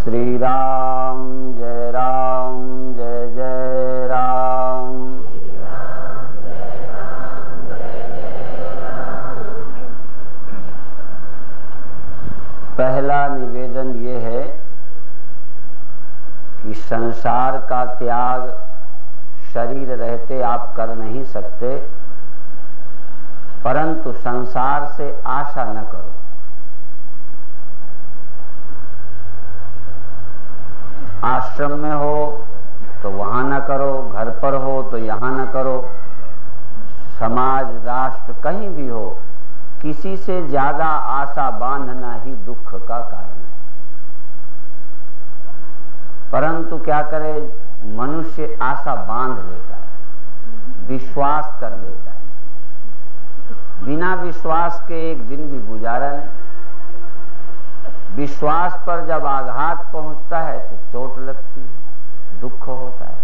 श्री राम जय जय राम। पहला निवेदन ये है कि संसार का त्याग शरीर रहते आप कर नहीं सकते, परंतु संसार से आशा न करो। आश्रम में हो तो वहां न करो, घर पर हो तो यहां न करो, समाज राष्ट्र कहीं भी हो, किसी से ज्यादा आशा बांधना ही दुख का कारण है। परंतु क्या करे, मनुष्य आशा बांध लेता है, विश्वास कर लेता है। बिना विश्वास के एक दिन भी गुजारा नहीं। विश्वास पर जब आघात पहुंचता है तो चोट लगती है, दुख होता है।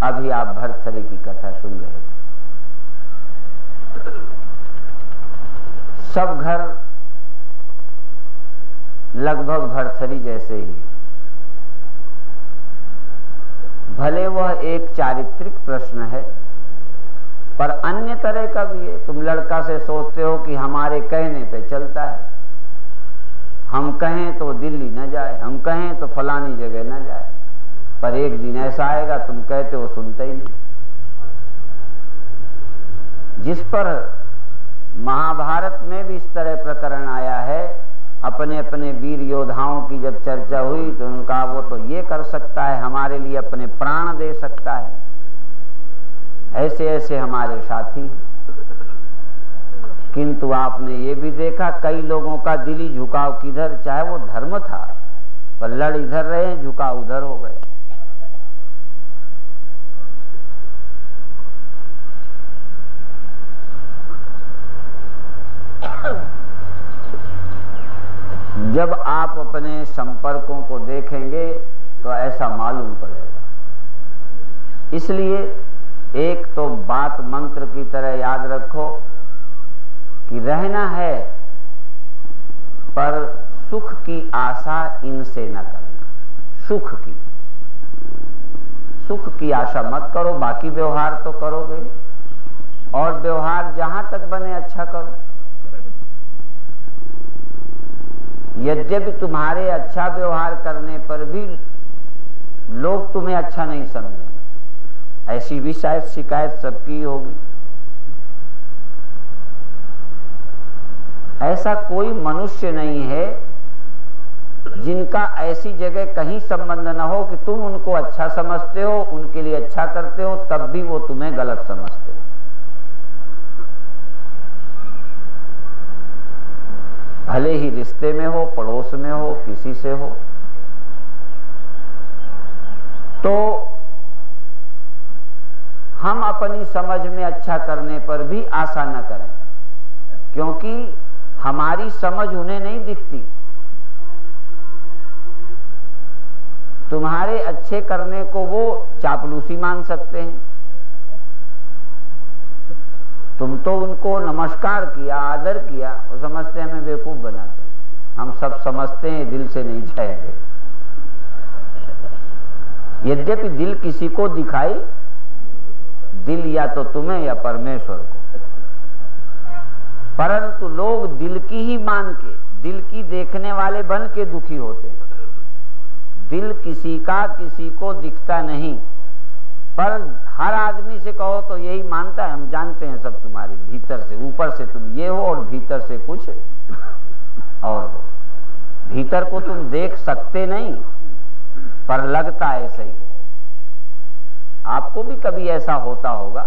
अभी आप भर्तृहरि की कथा सुन रहे थे। सब घर लगभग भर्तृहरि जैसे ही, भले वह एक चारित्रिक प्रश्न है, पर अन्य तरह का भी है। तुम लड़का से सोचते हो कि हमारे कहने पे चलता है, हम कहें तो दिल्ली न जाए, हम कहें तो फलानी जगह न जाए, पर एक दिन ऐसा आएगा तुम कहते हो सुनते ही नहीं। जिस पर महाभारत में भी इस तरह प्रकरण आया है, अपने अपने वीर योद्धाओं की जब चर्चा हुई तो उन्होंने कहा वो तो ये कर सकता है, हमारे लिए अपने प्राण दे सकता है। ऐसे ऐसे हमारे साथी हैं। किंतु आपने ये भी देखा कई लोगों का दिली झुकाव किधर, चाहे वो धर्म था, पर लड़ इधर रहे, झुकाव उधर हो गए। जब आप अपने संपर्कों को देखेंगे तो ऐसा मालूम पड़ेगा। इसलिए एक तो बात मंत्र की तरह याद रखो कि रहना है, पर सुख की आशा इनसे न करना। सुख की आशा मत करो, बाकी व्यवहार तो करोगे, और व्यवहार जहां तक बने अच्छा करो। यद्यपि तुम्हारे अच्छा व्यवहार करने पर भी लोग तुम्हें अच्छा नहीं समझेंगे, ऐसी भी शायद शिकायत सबकी होगी। ऐसा कोई मनुष्य नहीं है जिनका ऐसी जगह कहीं संबंध न हो कि तुम उनको अच्छा समझते हो, उनके लिए अच्छा करते हो, तब भी वो तुम्हें गलत समझते हो। भले ही रिश्ते में हो, पड़ोस में हो, किसी से हो। तो हम अपनी समझ में अच्छा करने पर भी आशा न करें, क्योंकि हमारी समझ उन्हें नहीं दिखती। तुम्हारे अच्छे करने को वो चापलूसी मान सकते हैं। तुम तो उनको नमस्कार किया, आदर किया, वो समझते हैं हमें बेवकूफ बनाते हैं। हम सब समझते हैं, दिल से नहीं चाहते। यद्यपि दिल किसी को दिखाई, दिल या तो तुम्हें या परमेश्वर को, परंतु लोग दिल की ही मान के, दिल की देखने वाले बन के दुखी होते हैं। दिल किसी का किसी को दिखता नहीं, पर हर आदमी से कहो तो यही मानता है, हम जानते हैं सब तुम्हारे भीतर से, ऊपर से तुम ये हो और भीतर से कुछ और हो। भीतर को तुम देख सकते नहीं, पर लगता ऐसा ही है। आपको भी कभी ऐसा होता होगा।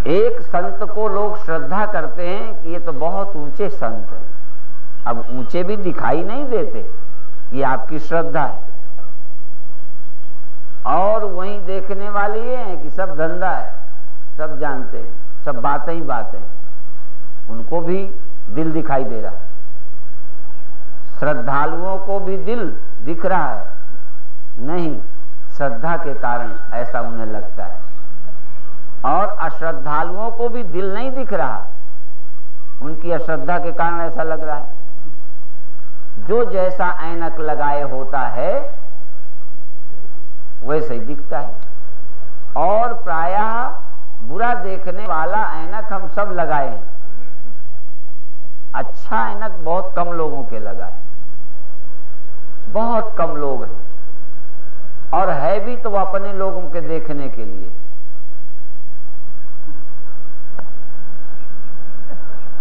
एक संत को लोग श्रद्धा करते हैं कि ये तो बहुत ऊंचे संत हैं। अब ऊंचे भी दिखाई नहीं देते, ये आपकी श्रद्धा है। और वहीं देखने वाले ये हैं कि सब धंधा है, सब जानते हैं, सब बातें ही बातें, उनको भी दिल दिखाई दे रहा है। श्रद्धालुओं को भी दिल दिख रहा है, नहीं, श्रद्धा के कारण ऐसा उन्हें लगता है। और अश्रद्धालुओं को भी दिल नहीं दिख रहा, उनकी अश्रद्धा के कारण ऐसा लग रहा है। जो जैसा ऐनक लगाए होता है वैसे ही दिखता है। और प्रायः बुरा देखने वाला ऐनक हम सब लगाए हैं, अच्छा ऐनक बहुत कम लोगों के लगा है, बहुत कम लोग हैं, और है भी तो अपने लोगों के देखने के लिए।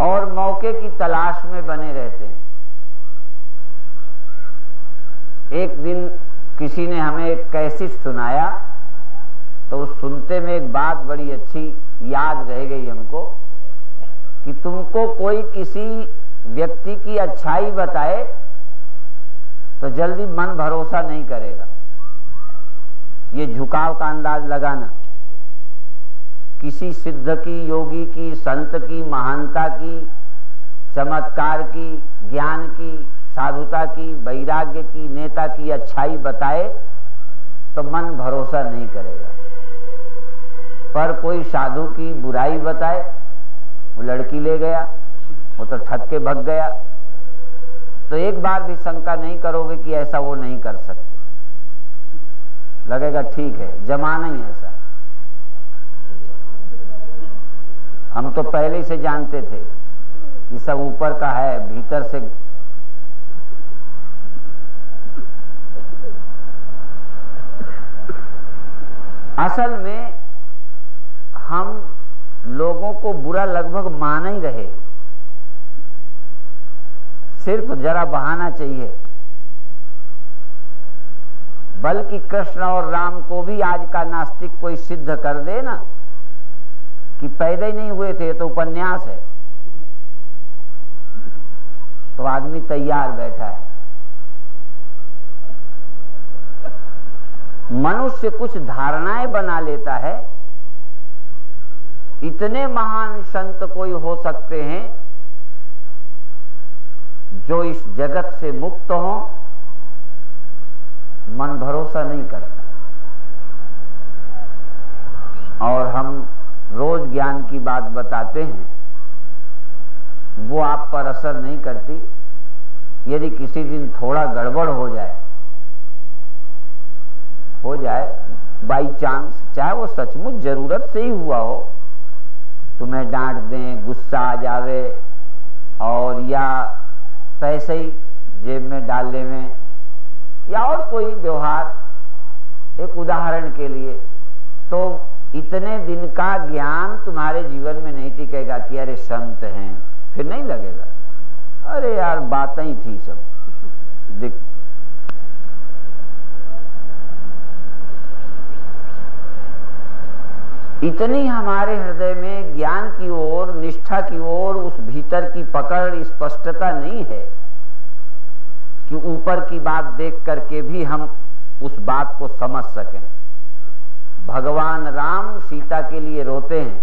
और मौके की तलाश में बने रहते हैं। एक दिन किसी ने हमें एक कैसेट सुनाया, तो सुनते में एक बात बड़ी अच्छी याद रह गई हमको, कि तुमको कोई किसी व्यक्ति की अच्छाई बताए तो जल्दी मन भरोसा नहीं करेगा। ये झुकाव का अंदाज लगाना, किसी सिद्ध की, योगी की, संत की, महानता की, चमत्कार की, ज्ञान की, साधुता की, वैराग्य की, नेता की अच्छाई बताए तो मन भरोसा नहीं करेगा। पर कोई साधु की बुराई बताए, वो लड़की ले गया, वो तो ठग के भग गया, तो एक बार भी शंका नहीं करोगे कि ऐसा वो नहीं कर सकते। लगेगा ठीक है, जमाना ही ऐसा। हम तो पहले से जानते थे कि सब ऊपर का है, भीतर से असल में हम लोगों को बुरा लगभग मान ही रहे, सिर्फ जरा बहाना चाहिए। बल्कि कृष्ण और राम को भी आज का नास्तिक कोई सिद्ध कर दे ना कि पैदा ही नहीं हुए थे, तो उपन्यास है, तो आदमी तैयार बैठा है। मनुष्य कुछ धारणाएं बना लेता है, इतने महान संत कोई हो सकते हैं जो इस जगत से मुक्त हो, मन भरोसा नहीं करता। और हम रोज ज्ञान की बात बताते हैं, वो आप पर असर नहीं करती। यदि किसी दिन थोड़ा गड़बड़ हो जाए बाई चांस, चाहे वो सचमुच जरूरत से ही हुआ हो, तुम्हें डांट दें, गुस्सा आ जावे, और या पैसे ही जेब में डालने में, या और कोई व्यवहार, एक उदाहरण के लिए, तो इतने दिन का ज्ञान तुम्हारे जीवन में नहीं टिकेगा कि अरे संत हैं, फिर नहीं लगेगा अरे यार बातें ही थी सब। इतनी हमारे हृदय में ज्ञान की ओर, निष्ठा की ओर, उस भीतर की पकड़, स्पष्टता नहीं है कि ऊपर की बात देख करके भी हम उस बात को समझ सकें। भगवान राम सीता के लिए रोते हैं,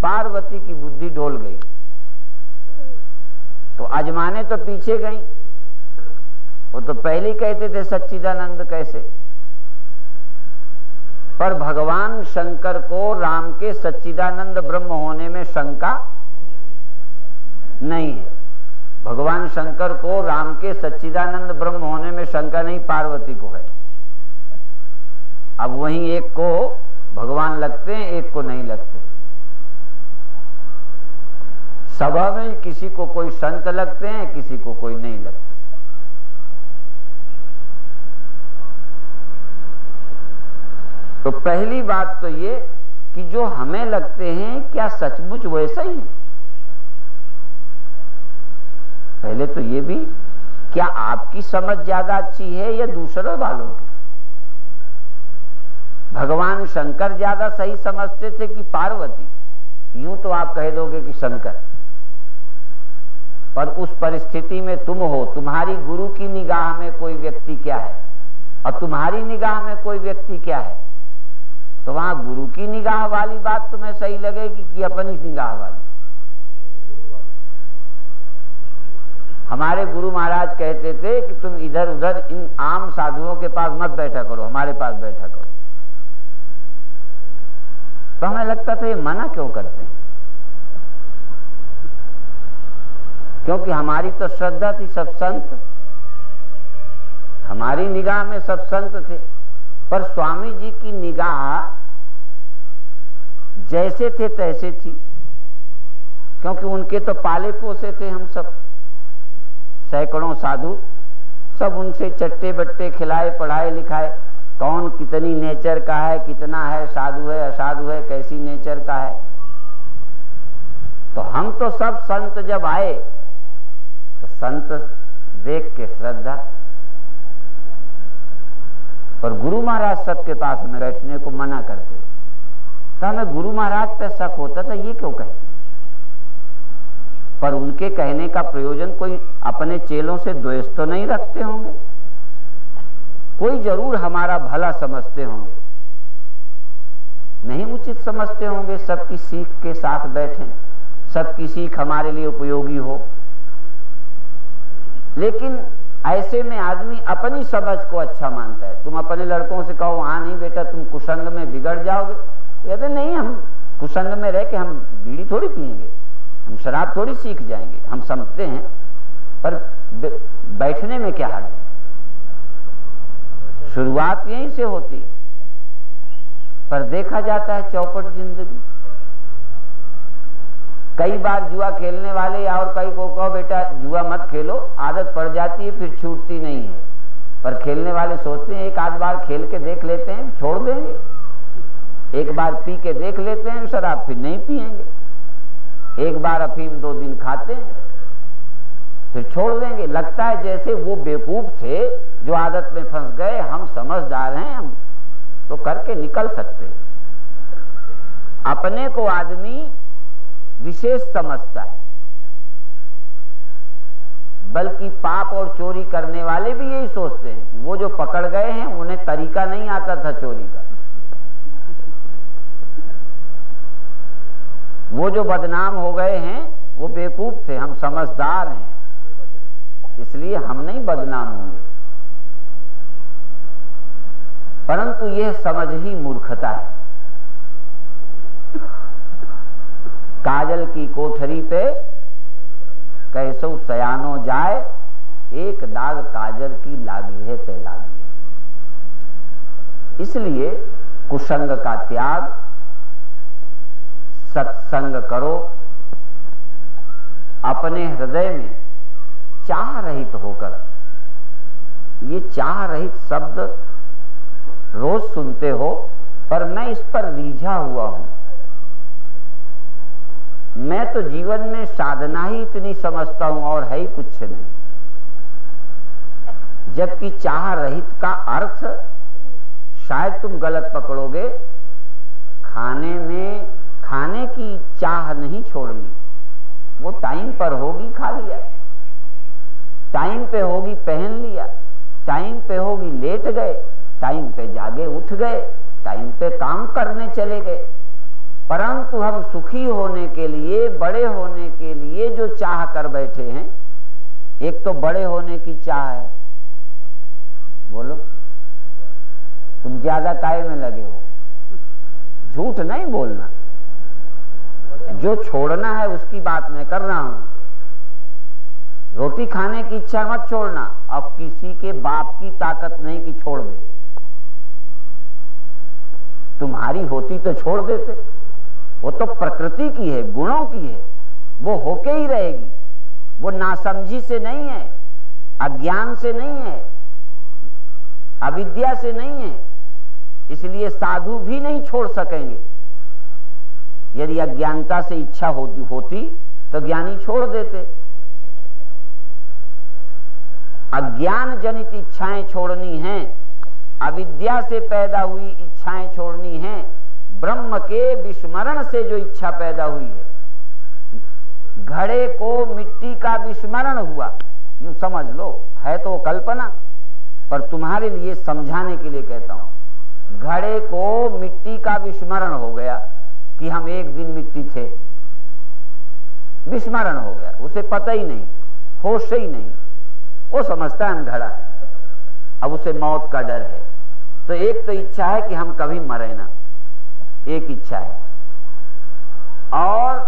पार्वती की बुद्धि डोल गई, तो आजमाने तो पीछे गई, वो तो पहले ही कहते थे सच्चिदानंद कैसे। पर भगवान शंकर को राम के सच्चिदानंद ब्रह्म होने में शंका नहीं है। भगवान शंकर को राम के सच्चिदानंद ब्रह्म होने में शंका नहीं, पार्वती को है। अब वहीं एक को भगवान लगते हैं, एक को नहीं लगते। सभा में किसी को कोई संत लगते हैं, किसी को कोई नहीं लगते। तो पहली बात तो ये कि जो हमें लगते हैं क्या सचमुच वैसा ही है। पहले तो ये भी, क्या आपकी समझ ज्यादा अच्छी है या दूसरों वालों की? भगवान शंकर ज्यादा सही समझते थे कि पार्वती? यूं तो आप कह दोगे कि शंकर, पर उस परिस्थिति में तुम हो, तुम्हारी गुरु की निगाह में कोई व्यक्ति क्या है और तुम्हारी निगाह में कोई व्यक्ति क्या है, तो वहां गुरु की निगाह वाली बात तुम्हें सही लगेगी कि अपनी निगाह वाली? हमारे गुरु महाराज कहते थे कि तुम इधर उधर इन आम साधुओं के पास मत बैठा करो, हमारे पास बैठा करो। तो हमें लगता था ये मना क्यों करते हैं? क्योंकि हमारी तो श्रद्धा थी सब संत, हमारी निगाह में सब संत थे, पर स्वामी जी की निगाह जैसे थे तैसे थी, क्योंकि उनके तो पाले पोसे थे हम सब, सैकड़ों साधु, सब उनसे चट्टे बट्टे खिलाए पढ़ाए लिखाए, कौन कितनी नेचर का है, कितना है, साधु है असाधु है, कैसी नेचर का है। तो हम तो सब संत जब आए तो संत देख के श्रद्धा, पर गुरु महाराज सबके पास में बैठने को मना करते, तो हमें गुरु महाराज पे शक होता था, ये क्यों कहते, पर उनके कहने का प्रयोजन कोई अपने चेलों से द्वेष तो नहीं रखते होंगे, कोई जरूर हमारा भला समझते होंगे, नहीं उचित समझते होंगे सबकी सीख के साथ बैठे, सबकी सीख हमारे लिए उपयोगी हो। लेकिन ऐसे में आदमी अपनी समझ को अच्छा मानता है। तुम अपने लड़कों से कहो हाँ नहीं बेटा तुम कुसंग में बिगड़ जाओगे, कहते नहीं, हम कुसंग में रह के हम बीड़ी थोड़ी पिएंगे, हम शराब थोड़ी सीख जाएंगे, हम समझते हैं, पर बैठने में क्या हर्ज है। शुरुआत यहीं से होती है, पर देखा जाता है चौपट जिंदगी। कई बार जुआ खेलने वाले और कई को कहो बेटा जुआ मत खेलो, आदत पड़ जाती है फिर छूटती नहीं है, पर खेलने वाले सोचते हैं एक आध बार खेल के देख लेते हैं छोड़ देंगे, एक बार पी के देख लेते हैं शराब फिर नहीं पिएंगे, एक बार अफीम 2 दिन खाते हैं फिर छोड़ देंगे। लगता है जैसे वो बेवकूफ थे जो आदत में फंस गए, हम समझदार हैं, हम तो करके निकल सकते हैं। अपने को आदमी विशेष समझता है, बल्कि पाप और चोरी करने वाले भी यही सोचते हैं, वो जो पकड़ गए हैं उन्हें तरीका नहीं आता था चोरी का, वो जो बदनाम हो गए हैं वो बेवकूफ थे, हम समझदार हैं इसलिए हम नहीं बदनाम होंगे। परंतु यह समझ ही मूर्खता है। काजल की कोठरी पे कैसो सयानो जाए, एक दाग काजल की लागी है पे लागी है। इसलिए कुसंग का त्याग, सत्संग करो, अपने हृदय में चाह रहित होकर, ये चाह रहित शब्द रोज सुनते हो, पर मैं इस पर रीझा हुआ हूं। मैं तो जीवन में साधना ही इतनी समझता हूं और है ही कुछ नहीं, जबकि चाह रहित का अर्थ शायद तुम गलत पकड़ोगे। खाने की चाह नहीं छोड़नी, वो टाइम पर होगी खा लिया, टाइम पे होगी पहन लिया, टाइम पे होगी लेट गए, टाइम पे जागे उठ गए, टाइम पे काम करने चले गए। परंतु हम सुखी होने के लिए, बड़े होने के लिए जो चाह कर बैठे हैं, एक तो बड़े होने की चाह है, बोलो तुम ज्यादा काय में लगे हो, झूठ नहीं बोलना, जो छोड़ना है उसकी बात मैं कर रहा हूं। रोटी खाने की इच्छा मत छोड़ना, अब किसी के बाप की ताकत नहीं कि छोड़ दे, तुम्हारी होती तो छोड़ देते, वो तो प्रकृति की है, गुणों की है, वो होके ही रहेगी, वो नासमझी से नहीं है, अज्ञान से नहीं है, अविद्या से नहीं है। इसलिए साधु भी नहीं छोड़ सकेंगे। यदि अज्ञानता से इच्छा होती तो ज्ञानी छोड़ देते। अज्ञान जनित इच्छाएं छोड़नी हैं, अविद्या से पैदा हुई इच्छाएं छोड़नी हैं, ब्रह्म के विस्मरण से जो इच्छा पैदा हुई है। घड़े को मिट्टी का विस्मरण हुआ, यूं समझ लो, है तो कल्पना, पर तुम्हारे लिए समझाने के लिए कहता हूं। घड़े को मिट्टी का विस्मरण हो गया कि हम एक दिन मिट्टी थे, विस्मरण हो गया, उसे पता ही नहीं, होश ही नहीं, वो समझता है हम घड़ा है। अब उसे मौत का डर है, तो एक तो इच्छा है कि हम कभी मरे ना, एक इच्छा है, और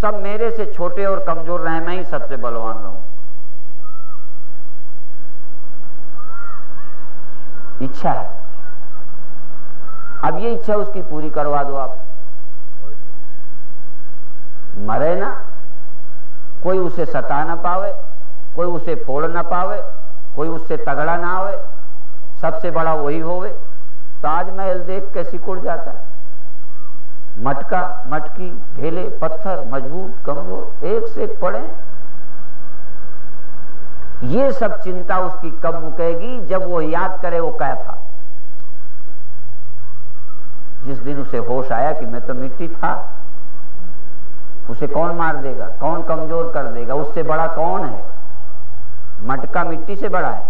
सब मेरे से छोटे और कमजोर रहे, मैं ही सबसे बलवान रहूं। इच्छा है, अब ये इच्छा उसकी पूरी करवा दो आप। मरे ना, कोई उसे सता ना पावे, कोई उसे फोड़ ना पावे, कोई उससे तगड़ा ना होवे, सबसे बड़ा वही होवे। ताजमहल देख के सिकुड़ जाता है। मटका मटकी ढेले पत्थर मजबूत कमजोर एक से एक पड़े। ये सब चिंता उसकी कब मुकेगी? जब वो याद करे वो क्या था। जिस दिन उसे होश आया कि मैं तो मिट्टी था, उसे कौन मार देगा, कौन कमजोर कर देगा, उससे बड़ा कौन है? मटका मिट्टी से बड़ा है,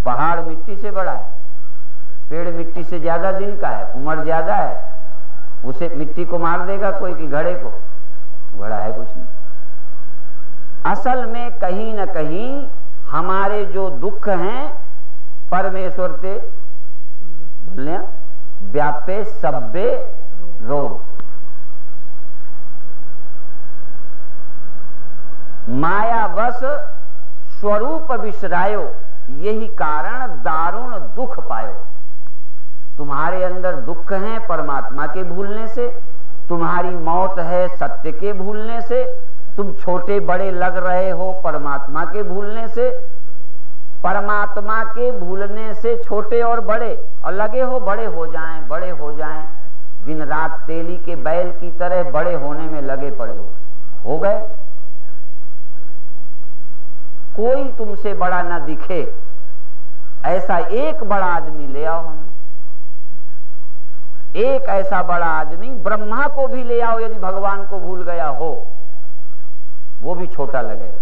पहाड़ मिट्टी से बड़ा है, पेड़ मिट्टी से ज्यादा दिन का है, उम्र ज्यादा है। उसे मिट्टी को मार देगा कोई कि घड़े को? बड़ा है कुछ नहीं। असल में कहीं न कहीं हमारे जो दुख हैं परमेश्वर ते बोले व्यापे सब्बे रोग। मायावश स्वरूप विसरायो, यही कारण दारुण दुख पायो। तुम्हारे अंदर दुख है परमात्मा के भूलने से, तुम्हारी मौत है सत्य के भूलने से, तुम छोटे बड़े लग रहे हो परमात्मा के भूलने से। परमात्मा के भूलने से छोटे और बड़े, और लगे हो बड़े हो जाएं बड़े हो जाएं, दिन रात तेली के बैल की तरह बड़े होने में लगे पड़े हो गए। कोई तुमसे बड़ा ना दिखे, ऐसा एक बड़ा आदमी ले आओ। हमें एक ऐसा बड़ा आदमी, ब्रह्मा को भी ले आओ, यदि भगवान को भूल गया हो वो भी छोटा लगेगा।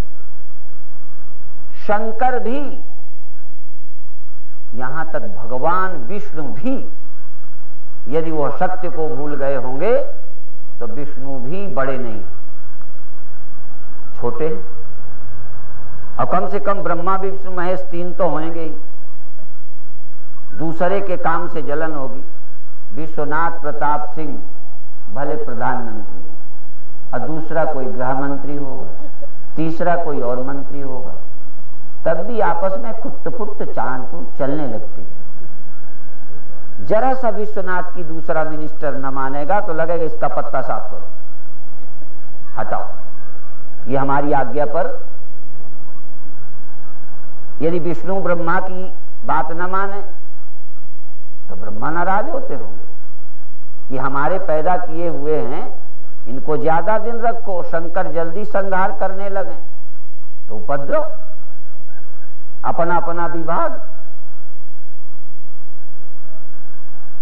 शंकर भी, यहां तक भगवान विष्णु भी, यदि वो सत्य को भूल गए होंगे तो विष्णु भी बड़े नहीं, छोटे। और कम से कम ब्रह्मा विष्णु महेश तीन तो होंगे ही। दूसरे के काम से जलन होगी। विश्वनाथ प्रताप सिंह भले प्रधानमंत्री है, और दूसरा कोई गृह मंत्री होगा, तीसरा कोई और मंत्री होगा, तब भी आपस में खुट्ट-फुट्ट चांद चलने लगती है। जरा सा विश्वनाथ की दूसरा मिनिस्टर न मानेगा तो लगेगा इसका पत्ता साफ करो, हटाओ, ये हमारी आज्ञा पर। यदि विष्णु ब्रह्मा की बात न माने तो ब्रह्मा नाराज होते होंगे कि हमारे पैदा किए हुए हैं, इनको ज्यादा दिन रखो, शंकर जल्दी संहार करने लगे तो उपद्रव, अपना अपना विभाग।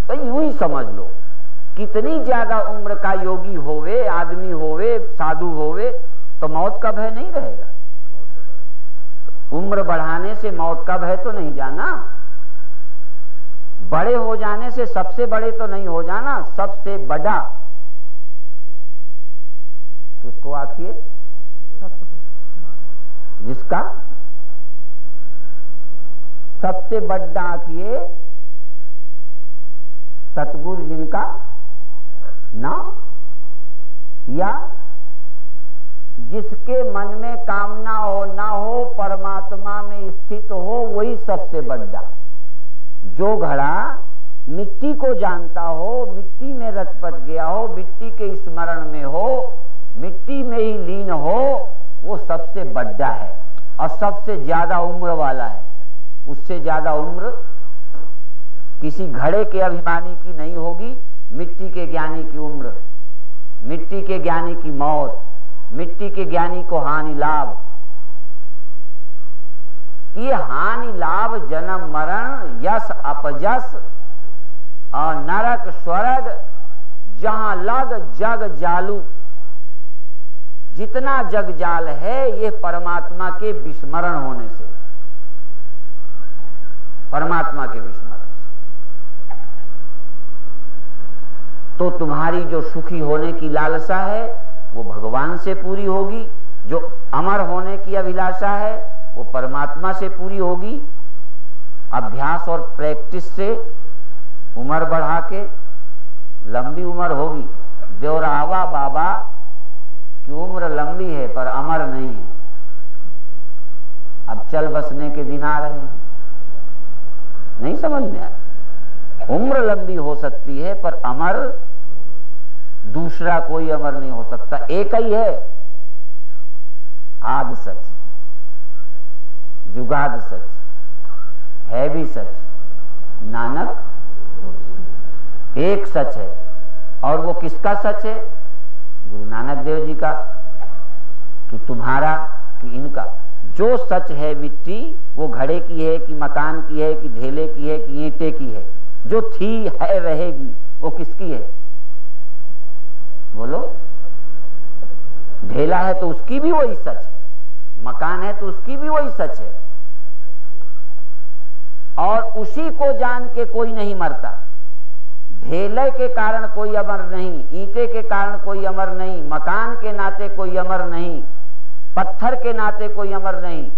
तो यूं ही समझ लो, कितनी ज्यादा उम्र का योगी होवे, आदमी होवे, साधु होवे, तो मौत का भय नहीं रहेगा। उम्र बढ़ाने से मौत का भय तो नहीं जाना, बड़े हो जाने से सबसे बड़े तो नहीं हो जाना, सबसे बड़ा किसको आखिए? जिसका सबसे बड़ा आखिए सतगुरु जिनका ना, या जिसके मन में कामना हो ना हो परमात्मा में स्थित हो, वही सबसे बड़ा। जो घड़ा मिट्टी को जानता हो, मिट्टी में रच पच गया हो, मिट्टी के स्मरण में हो, मिट्टी में ही लीन हो, वो सबसे बड़ा है और सबसे ज्यादा उम्र वाला है। उससे ज्यादा उम्र किसी घड़े के अभिमानी की नहीं होगी। मिट्टी के ज्ञानी की उम्र, मिट्टी के ज्ञानी की मौत, मिट्टी के ज्ञानी को हानि लाभ। ये हानि लाभ, जन्म मरण, यश अपजस और नरक स्वर्ग, जहां लग जग जालू, जितना जग जाल है ये परमात्मा के विस्मरण होने से, परमात्मा के विस्मरण से। तो तुम्हारी जो सुखी होने की लालसा है वो भगवान से पूरी होगी, जो अमर होने की अभिलाषा है वो परमात्मा से पूरी होगी। अभ्यास और प्रैक्टिस से उम्र बढ़ा के लंबी उम्र होगी। देवरावा बाबा कि उम्र लंबी है पर अमर नहीं है। अब चल बसने के दिन आ रहे हैं, नहीं समझ में आया। उम्र लंबी हो सकती है पर अमर दूसरा कोई अमर नहीं हो सकता, एक ही है, आद सच, जुगाद सच, है भी सच, नानक एक सच है। और वो किसका सच है? गुरु नानक देव जी का, कि तुम्हारा, कि इनका। जो सच है मिट्टी वो घड़े की है कि मकान की है कि ढेले की है कि ईंटे की है, जो थी है रहेगी, वो किसकी है? बोलो। ढेला है तो उसकी भी वही सच है, मकान है तो उसकी भी वही सच है। और उसी को जान के कोई नहीं मरता। ढेले के कारण कोई अमर नहीं, ईंटे के कारण कोई अमर नहीं, मकान के नाते कोई अमर नहीं, पत्थर के नाते कोई अमर नहीं।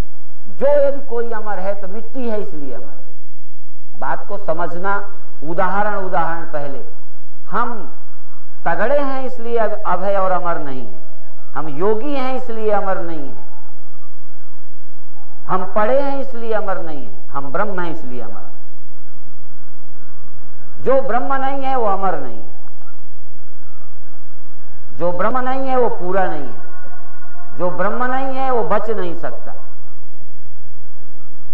जो यदि कोई अमर है तो मिट्टी है, इसलिए अमर है। बात को समझना। उदाहरण पहले, हम तगड़े हैं इसलिए अभय और अमर नहीं है, हम योगी हैं इसलिए अमर नहीं है, हम पढ़े हैं इसलिए अमर नहीं है, हम ब्रह्म हैं इसलिए अमर। जो ब्रह्म नहीं है वो अमर नहीं है, जो ब्रह्म नहीं है वो पूरा नहीं है, जो ब्रह्म नहीं है वो बच नहीं सकता,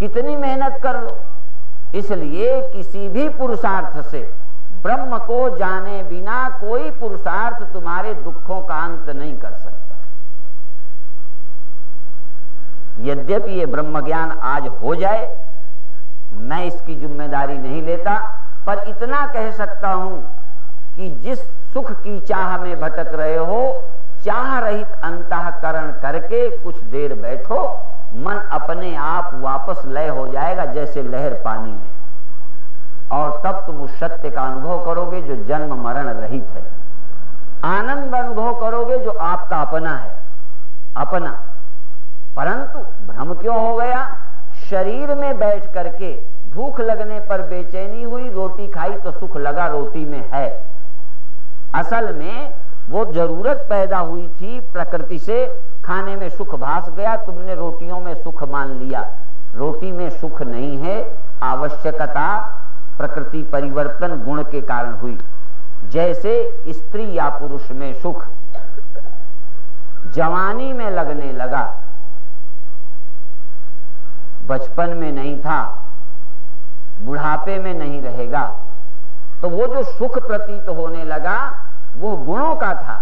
कितनी मेहनत कर लो। इसलिए किसी भी पुरुषार्थ से ब्रह्म को जाने बिना कोई पुरुषार्थ तुम्हारे दुखों का अंत नहीं कर सकता। यद्यपि ये ब्रह्म ज्ञान आज हो जाए, मैं इसकी जिम्मेदारी नहीं लेता, पर इतना कह सकता हूं कि जिस सुख की चाह में भटक रहे हो, चाह रहित अंतःकरण करके कुछ देर बैठो, मन अपने आप वापस लय हो जाएगा जैसे लहर पानी में। और तब तुम उस सत्य का अनुभव करोगे जो जन्म मरण रहित है। आनंद अनुभव करोगे जो आपका अपना है, अपना। परंतु भ्रम क्यों हो गया? शरीर में बैठ करके भूख लगने पर बेचैनी हुई, रोटी खाई तो सुख लगा रोटी में है। असल में वो जरूरत पैदा हुई थी प्रकृति से, खाने में सुख भास गया, तुमने रोटियों में सुख मान लिया। रोटी में सुख नहीं है, आवश्यकता प्रकृति परिवर्तन गुण के कारण हुई। जैसे स्त्री या पुरुष में सुख जवानी में लगने लगा, बचपन में नहीं था, बुढ़ापे में नहीं रहेगा, तो वो जो सुख प्रतीत होने लगा वो गुणों का था।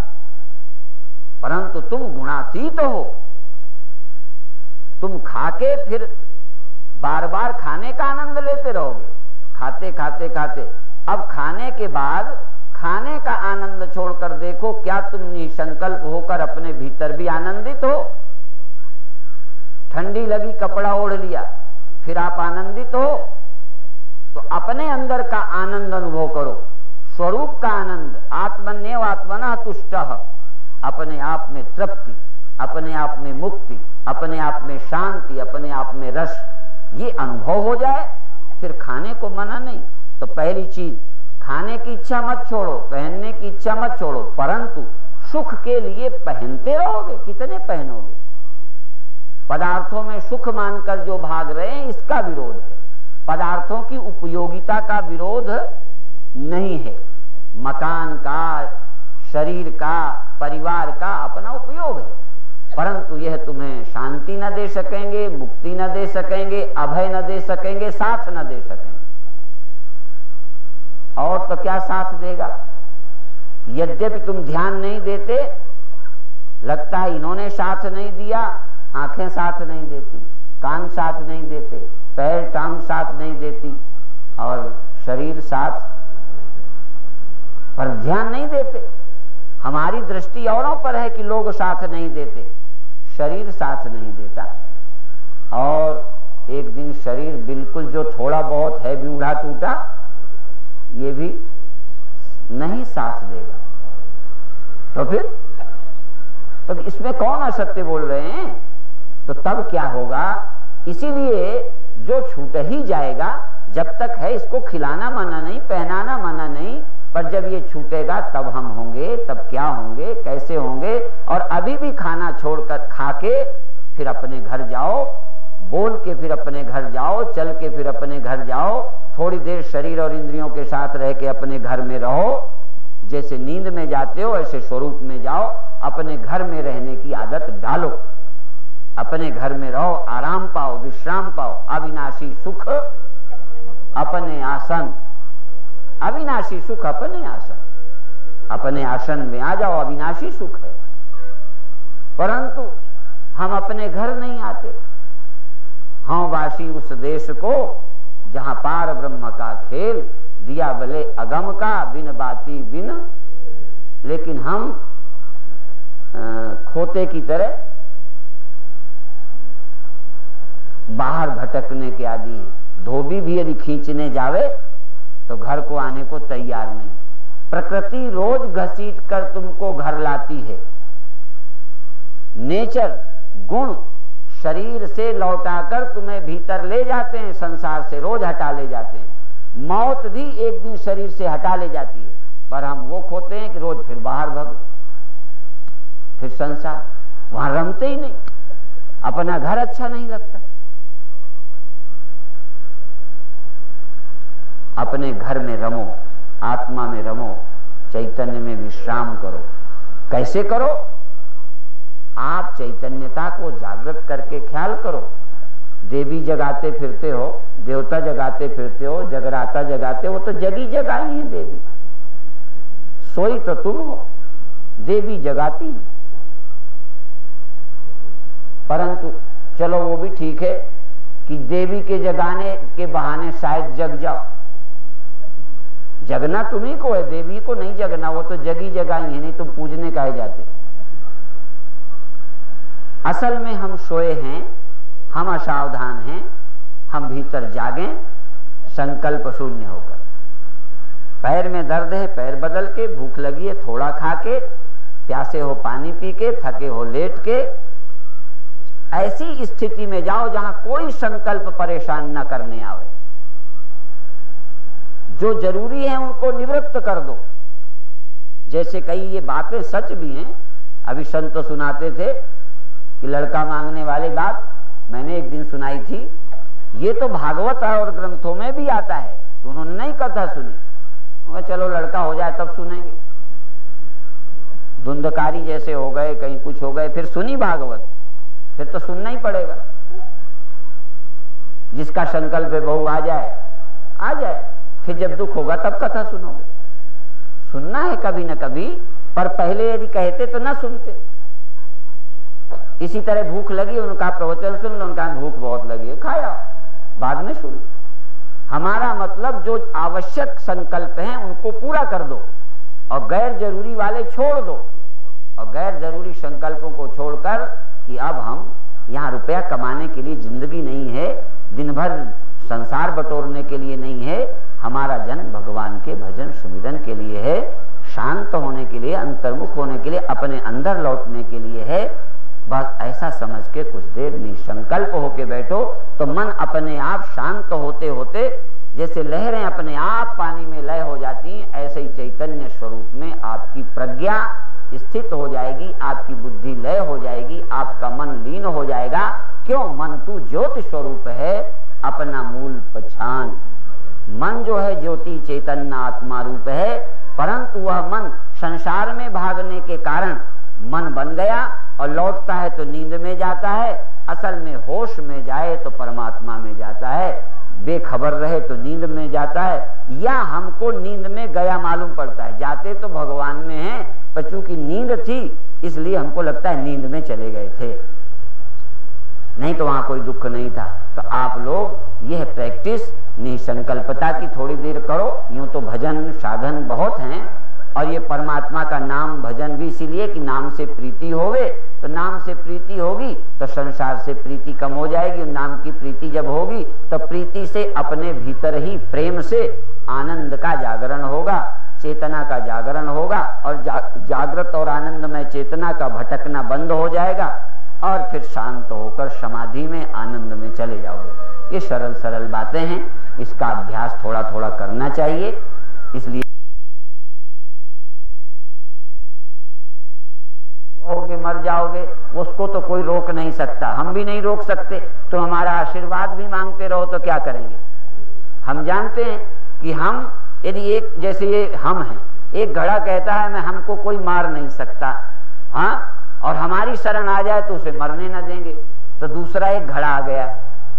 परंतु तुम गुणातीत हो, तुम खाके फिर बार बार खाने का आनंद लेते रहोगे, खाते खाते खाते। अब खाने के बाद खाने का आनंद छोड़कर देखो, क्या तुम निसंकल्प होकर अपने भीतर भी आनंदित हो? ठंडी लगी, कपड़ा ओढ़ लिया, फिर आप आनंदित हो? तो अपने अंदर का आनंद अनुभव करो, स्वरूप का आनंद। आत्मन्येव आत्मनः तुष्टः, अपने आप में तृप्ति, अपने आप में मुक्ति, अपने आप में शांति, अपने आप में रस, ये अनुभव हो जाए, फिर खाने को मना नहीं। तो पहली चीज, खाने की इच्छा मत छोड़ो, पहनने की इच्छा मत छोड़ो, परंतु सुख के लिए पहनते रहोगे। कितने पहनोगे? पदार्थों में सुख मानकर जो भाग रहे हैं, इसका विरोध है। पदार्थों की उपयोगिता का विरोध नहीं है। मकान का, शरीर का, परिवार का अपना उपयोग है, परंतु यह तुम्हें शांति न दे सकेंगे, मुक्ति न दे सकेंगे, अभय न दे सकेंगे, साथ न दे सकेंगे। और तो क्या साथ देगा? यद्यपि तुम ध्यान नहीं देते, लगता है इन्होंने साथ नहीं दिया, आंखें साथ नहीं देती, कान साथ नहीं देते, पैर टांग साथ नहीं देती, और शरीर साथ, पर ध्यान नहीं देते। हमारी दृष्टि औरों पर है कि लोग साथ नहीं देते, शरीर साथ नहीं देता। और एक दिन शरीर बिल्कुल जो थोड़ा बहुत है बूढ़ा टूटा, ये भी नहीं साथ देगा। तो फिर तब इसमें कौन असत्य बोल रहे हैं? तो तब क्या होगा? इसीलिए जो छूट ही जाएगा, जब तक है इसको खिलाना मना नहीं, पहनाना मना नहीं, पर जब ये छूटेगा तब हम होंगे, तब क्या होंगे, कैसे होंगे। और अभी भी खाना छोड़कर खा के फिर अपने घर जाओ, बोल के फिर अपने घर जाओ, चल के फिर अपने घर जाओ, थोड़ी देर शरीर और इंद्रियों के साथ रह के अपने घर में रहो। जैसे नींद में जाते हो ऐसे स्वरूप में जाओ, अपने घर में रहने की आदत डालो, अपने घर में रहो, आराम पाओ, विश्राम पाओ। अविनाशी सुख अपने आसन, अविनाशी सुख अपने आसन, अपने आसन में आ जाओ, अविनाशी सुख है। परंतु हम अपने घर नहीं आते। हाँ वासी उस देश को जहां पार ब्रह्म का खेल, दिया भले अगम का बिन बाती बिन। लेकिन हम खोते की तरह बाहर भटकने के आदी हैं। धोबी भी यदि खींचने जावे तो घर को आने को तैयार नहीं। प्रकृति रोज घसीट कर तुमको घर लाती है। नेचर गुण शरीर से लौटाकर तुम्हें भीतर ले जाते हैं, संसार से रोज हटा ले जाते हैं। मौत भी एक दिन शरीर से हटा ले जाती है, पर हम वो खोते हैं कि रोज फिर बाहर भग, फिर संसार, वहां रमते ही नहीं, अपना घर अच्छा नहीं लगता। अपने घर में रमो, आत्मा में रमो, चैतन्य में विश्राम करो। कैसे करो? आप चैतन्यता को जागृत करके ख्याल करो। देवी जगाते फिरते हो, देवता जगाते फिरते हो, जगराता जगाते हो, तो जगी जगाई है देवी। सोई तो तुम हो, देवी जगाती है। परंतु चलो वो भी ठीक है कि देवी के जगाने के बहाने शायद जग जाओ। जगना तुम्ही को है, देवी को नहीं जगना, वो तो जगी जगाई है, नहीं तुम पूजने काहे जाते। असल में हम सोए हैं, हम असावधान हैं, हम भीतर जागें संकल्प शून्य होकर। पैर में दर्द है, पैर बदल के, भूख लगी है थोड़ा खा के, प्यासे हो पानी पी के, थके हो लेट के, ऐसी स्थिति में जाओ जहां कोई संकल्प परेशान न करने आवे। जो जरूरी है उनको निवृत्त कर दो। जैसे कई ये बातें सच भी हैं। अभी संत सुनाते थे कि लड़का मांगने वाली बात मैंने एक दिन सुनाई थी। ये तो भागवत और ग्रंथों में भी आता है, तो उन्होंने नहीं कथा सुनी। चलो लड़का हो जाए तब सुनेंगे। धुंधकारी जैसे हो गए, कहीं कुछ हो गए, फिर सुनी भागवत, फिर तो सुनना ही पड़ेगा। जिसका संकल्प है बहू आ जाए, आ जाए, फिर जब दुख होगा तब कथा सुनोगे। सुनना है कभी न कभी, पर पहले यदि कहते तो न सुनते। इसी तरह भूख लगी, उनका प्रवचन सुन लो, उनका भूख बहुत लगी है, खाया, बाद में सुन। हमारा मतलब जो आवश्यक संकल्प हैं उनको पूरा कर दो और गैर जरूरी वाले छोड़ दो। और गैर जरूरी संकल्पों को छोड़कर कि अब हम यहाँ रुपया कमाने के लिए जिंदगी नहीं है, दिन भर संसार बटोरने के लिए नहीं है, हमारा जन्म भगवान के भजन सुमिरन के लिए है, शांत होने के लिए, अंतर्मुख होने के लिए, अपने अंदर लौटने के लिए है। बस ऐसा समझ के कुछ देर निसंकल्प होके बैठो तो मन अपने आप शांत होते होते, जैसे लहरें अपने आप पानी में लय हो जाती हैं, ऐसे ही चैतन्य स्वरूप में आपकी प्रज्ञा स्थित हो जाएगी, आपकी बुद्धि लय हो जाएगी, आपका मन लीन हो जाएगा। क्यों? मन तू ज्योति स्वरूप है, अपना मूल पहचान। मन जो है ज्योति चैतन्य आत्मा रूप है, परंतु वह मन संसार में भागने के कारण मन बन गया और लौटता है तो नींद में जाता है। असल में होश में जाए तो परमात्मा में जाता है, बेखबर रहे तो नींद में जाता है, या हमको नींद में गया मालूम पड़ता है। जाते तो भगवान में हैं, पर चूंकि नींद थी इसलिए हमको लगता है नींद में चले गए थे, नहीं तो वहां कोई दुख नहीं था। तो आप लोग यह प्रैक्टिस निसंकल्पता की थोड़ी देर करो। यूं तो भजन साधन बहुत हैं, और ये परमात्मा का नाम भजन भी इसीलिए कि नाम से प्रीति होवे। तो नाम से प्रीति होगी तो संसार से प्रीति कम हो जाएगी। नाम की प्रीति जब होगी तो प्रीति से अपने भीतर ही प्रेम से आनंद का जागरण होगा, चेतना का जागरण होगा, और जागृत और आनंद में चेतना का भटकना बंद हो जाएगा, और फिर शांत होकर समाधि में आनंद में चले जाओगे। ये सरल सरल बातें हैं, इसका अभ्यास थोड़ा थोड़ा करना चाहिए। इसलिए होगे, मर जाओगे, उसको तो कोई रोक नहीं सकता, हम भी नहीं रोक सकते। तो हमारा आशीर्वाद भी मांगते रहो तो क्या करेंगे? हम जानते हैं कि हम यदि एक, जैसे ये हम हैं, एक घड़ा कहता है मैं हमको कोई मार नहीं सकता, हाँ, और हमारी शरण आ जाए तो उसे मरने न देंगे। तो दूसरा एक घड़ा आ गया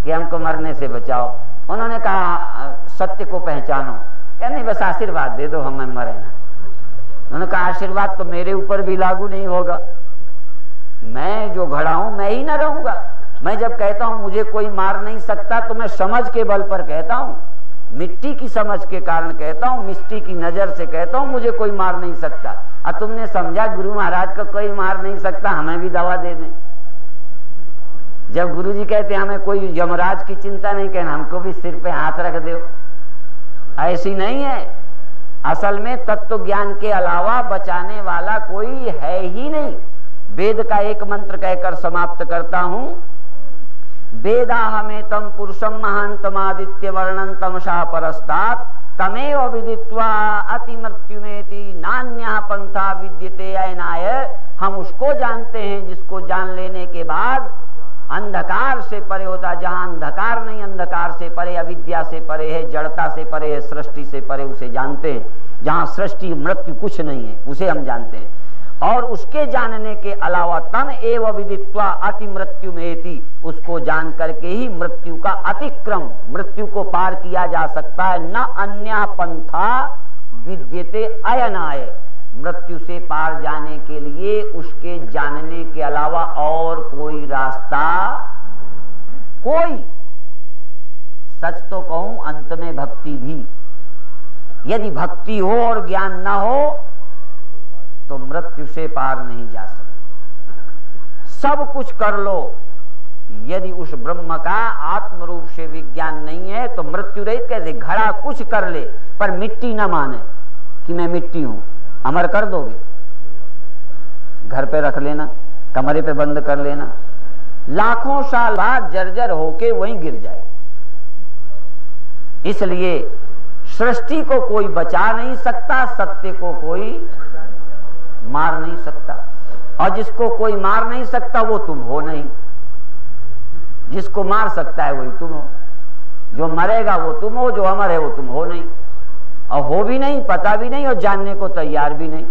कि हमको मरने से बचाओ। उन्होंने कहा सत्य को पहचानो, क्या नहीं बस आशीर्वाद दे दो, हमें मरे ना। उन्होंने कहा आशीर्वाद तो मेरे ऊपर भी लागू नहीं होगा, मैं जो घड़ा हूं मैं ही ना रहूंगा। मैं जब कहता हूं मुझे कोई मार नहीं सकता तो मैं समझ के बल पर कहता हूं, मिट्टी की समझ के कारण कहता हूं, मिट्टी की नजर से कहता हूं मुझे कोई मार नहीं सकता। और तुमने समझा गुरु महाराज को कोई मार नहीं सकता, हमें भी दवा दे दें। जब गुरु जी कहते हमें कोई यमराज की चिंता नहीं, कहना हमको भी सिर पे हाथ रख दो, ऐसी नहीं है। असल में तत्व ज्ञान के अलावा बचाने वाला कोई है ही नहीं। वेद का एक मंत्र कहकर समाप्त करता हूं, वेदाहमेतम पुरुषम महांतमादित्य वर्णंतम शाह परस्तात् तमेव विदित्वा अति मृत्युमेति नान्यः पंथा विद्यते अयनाय। हम उसको जानते हैं जिसको जान लेने के बाद अंधकार से परे होता, जहां अंधकार नहीं, अंधकार से परे, अविद्या से परे है, जड़ता से परे है, सृष्टि से परे, उसे जानते हैं। जहां सृष्टि मृत्यु कुछ नहीं है उसे हम जानते हैं। और उसके जानने के अलावा तम एव विदित्वा अति मृत्युमेति, उसको जान करके ही मृत्यु का अतिक्रम, मृत्यु को पार किया जा सकता है। न अन्य पंथा विद्यते अयनाय, मृत्यु से पार जाने के लिए उसके जानने के अलावा और कोई रास्ता, कोई, सच तो कहूं अंत में भक्ति भी, यदि भक्ति हो और ज्ञान न हो तो मृत्यु से पार नहीं जा सकता। सब कुछ कर लो, यदि उस ब्रह्म का आत्म रूप से विज्ञान नहीं है तो मृत्यु रहित कैसे? घड़ा कुछ कर ले पर मिट्टी ना माने कि मैं मिट्टी हूं, अमर कर दोगे? घर पे रख लेना, कमरे पे बंद कर लेना, लाखों साल बाद जर्जर होके वहीं गिर जाए। इसलिए सृष्टि को कोई बचा नहीं सकता, सत्य को कोई मार नहीं सकता, और जिसको कोई मार नहीं सकता वो तुम हो नहीं, जिसको मार सकता है वही तुम हो। जो मरेगा वो तुम हो, जो अमर है वो तुम हो नहीं, और हो भी नहीं, पता भी नहीं, और जानने को तैयार भी नहीं।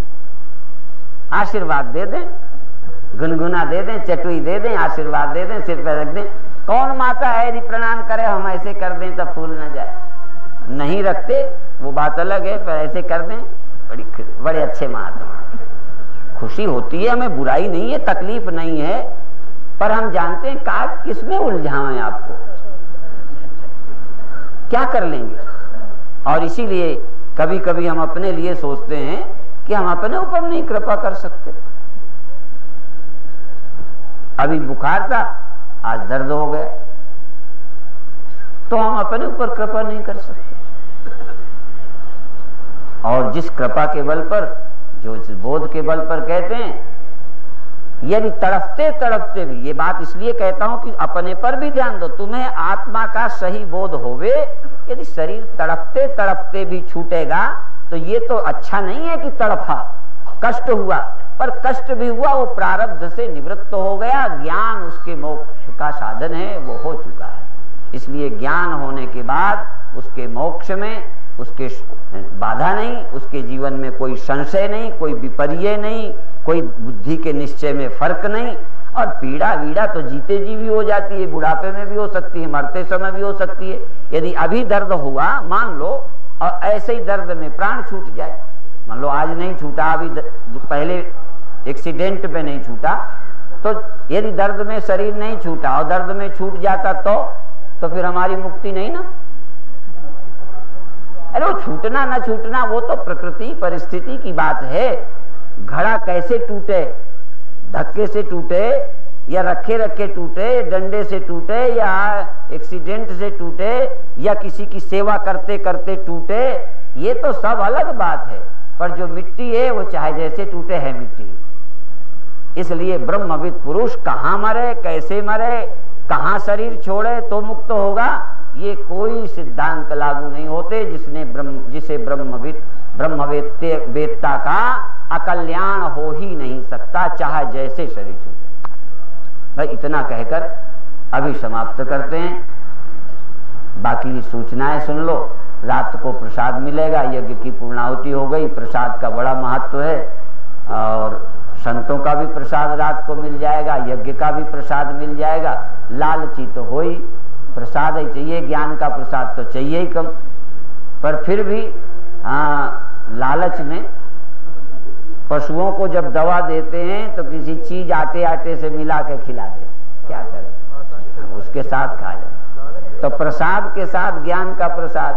आशीर्वाद दे दें, गुनगुना दे दें, चटुई दे दें, आशीर्वाद दे दें, सिर पे रख दें। कौन माता है यदि प्रणाम करे हम ऐसे कर दें तो फूल न जाए? नहीं रखते वो बात अलग है, पर ऐसे कर दें बड़े अच्छे महात्मा, खुशी होती है, हमें बुराई नहीं है, तकलीफ नहीं है, पर हम जानते हैं का किसमें उलझाएं आपको, क्या कर लेंगे। और इसीलिए कभी कभी हम अपने लिए सोचते हैं कि हम अपने ऊपर नहीं कृपा कर सकते। अभी बुखार था, आज दर्द हो गया, तो हम अपने ऊपर कृपा नहीं कर सकते। और जिस कृपा के बल पर, जो इस बोध के बल पर कहते हैं, यदि तड़पते तड़पते भी, ये बात इसलिए कहता हूं कि अपने पर भी ध्यान दो, तुम्हें आत्मा का सही बोध होवे, यदि शरीर तड़पते तड़पते भी छूटेगा तो ये तो अच्छा नहीं है कि तड़पा, कष्ट हुआ, पर कष्ट भी हुआ वो प्रारब्ध से निवृत्त हो गया, ज्ञान उसके मोक्ष का साधन है, वो हो चुका है। इसलिए ज्ञान होने के बाद उसके मोक्ष में उसके बाधा नहीं, उसके जीवन में कोई संशय नहीं, कोई विपर्य नहीं, कोई बुद्धि के निश्चय में फर्क नहीं। और पीड़ा वीड़ा तो जीते जी भी हो जाती है, बुढ़ापे में भी हो सकती है, मरते समय भी हो सकती है। यदि अभी दर्द हुआ मान लो, और ऐसे ही दर्द में प्राण छूट जाए, मान लो आज नहीं छूटा, अभी पहले एक्सीडेंट में नहीं छूटा, तो यदि दर्द में शरीर नहीं छूटा और दर्द में छूट जाता तो फिर हमारी मुक्ति नहीं ना। अरे वो छूटना ना छूटना वो तो प्रकृति परिस्थिति की बात है। घड़ा कैसे टूटे, धक्के से टूटे या रखे रखे टूटे, डंडे से टूटे या एक्सीडेंट से टूटे या किसी की सेवा करते करते टूटे, ये तो सब अलग बात है। पर जो मिट्टी है वो चाहे जैसे टूटे है मिट्टी। इसलिए ब्रह्मविद पुरुष कहाँ मरे, कैसे मरे, कहाँ शरीर छोड़े तो मुक्त होगा, ये कोई सिद्धांत लागू नहीं होते। जिसे ब्रह्मवेत्ता का अकल्याण हो ही नहीं सकता, चाहे जैसे शरीर छूटे। भाई इतना कहकर अभी समाप्त करते हैं। बाकी सूचनाएं सुन लो। रात को प्रसाद मिलेगा, यज्ञ की पूर्णाहुति हो गई, प्रसाद का बड़ा महत्व है और संतों का भी प्रसाद रात को मिल जाएगा, यज्ञ का भी प्रसाद मिल जाएगा। लालची तो हो ही, प्रसाद ही चाहिए, ज्ञान का प्रसाद तो चाहिए ही कम, पर फिर भी लालच में पशुओं को जब दवा देते हैं तो किसी चीज आटे आटे से मिला के खिला दे, क्या करें, उसके साथ खा जाए। तो प्रसाद के साथ ज्ञान का प्रसाद,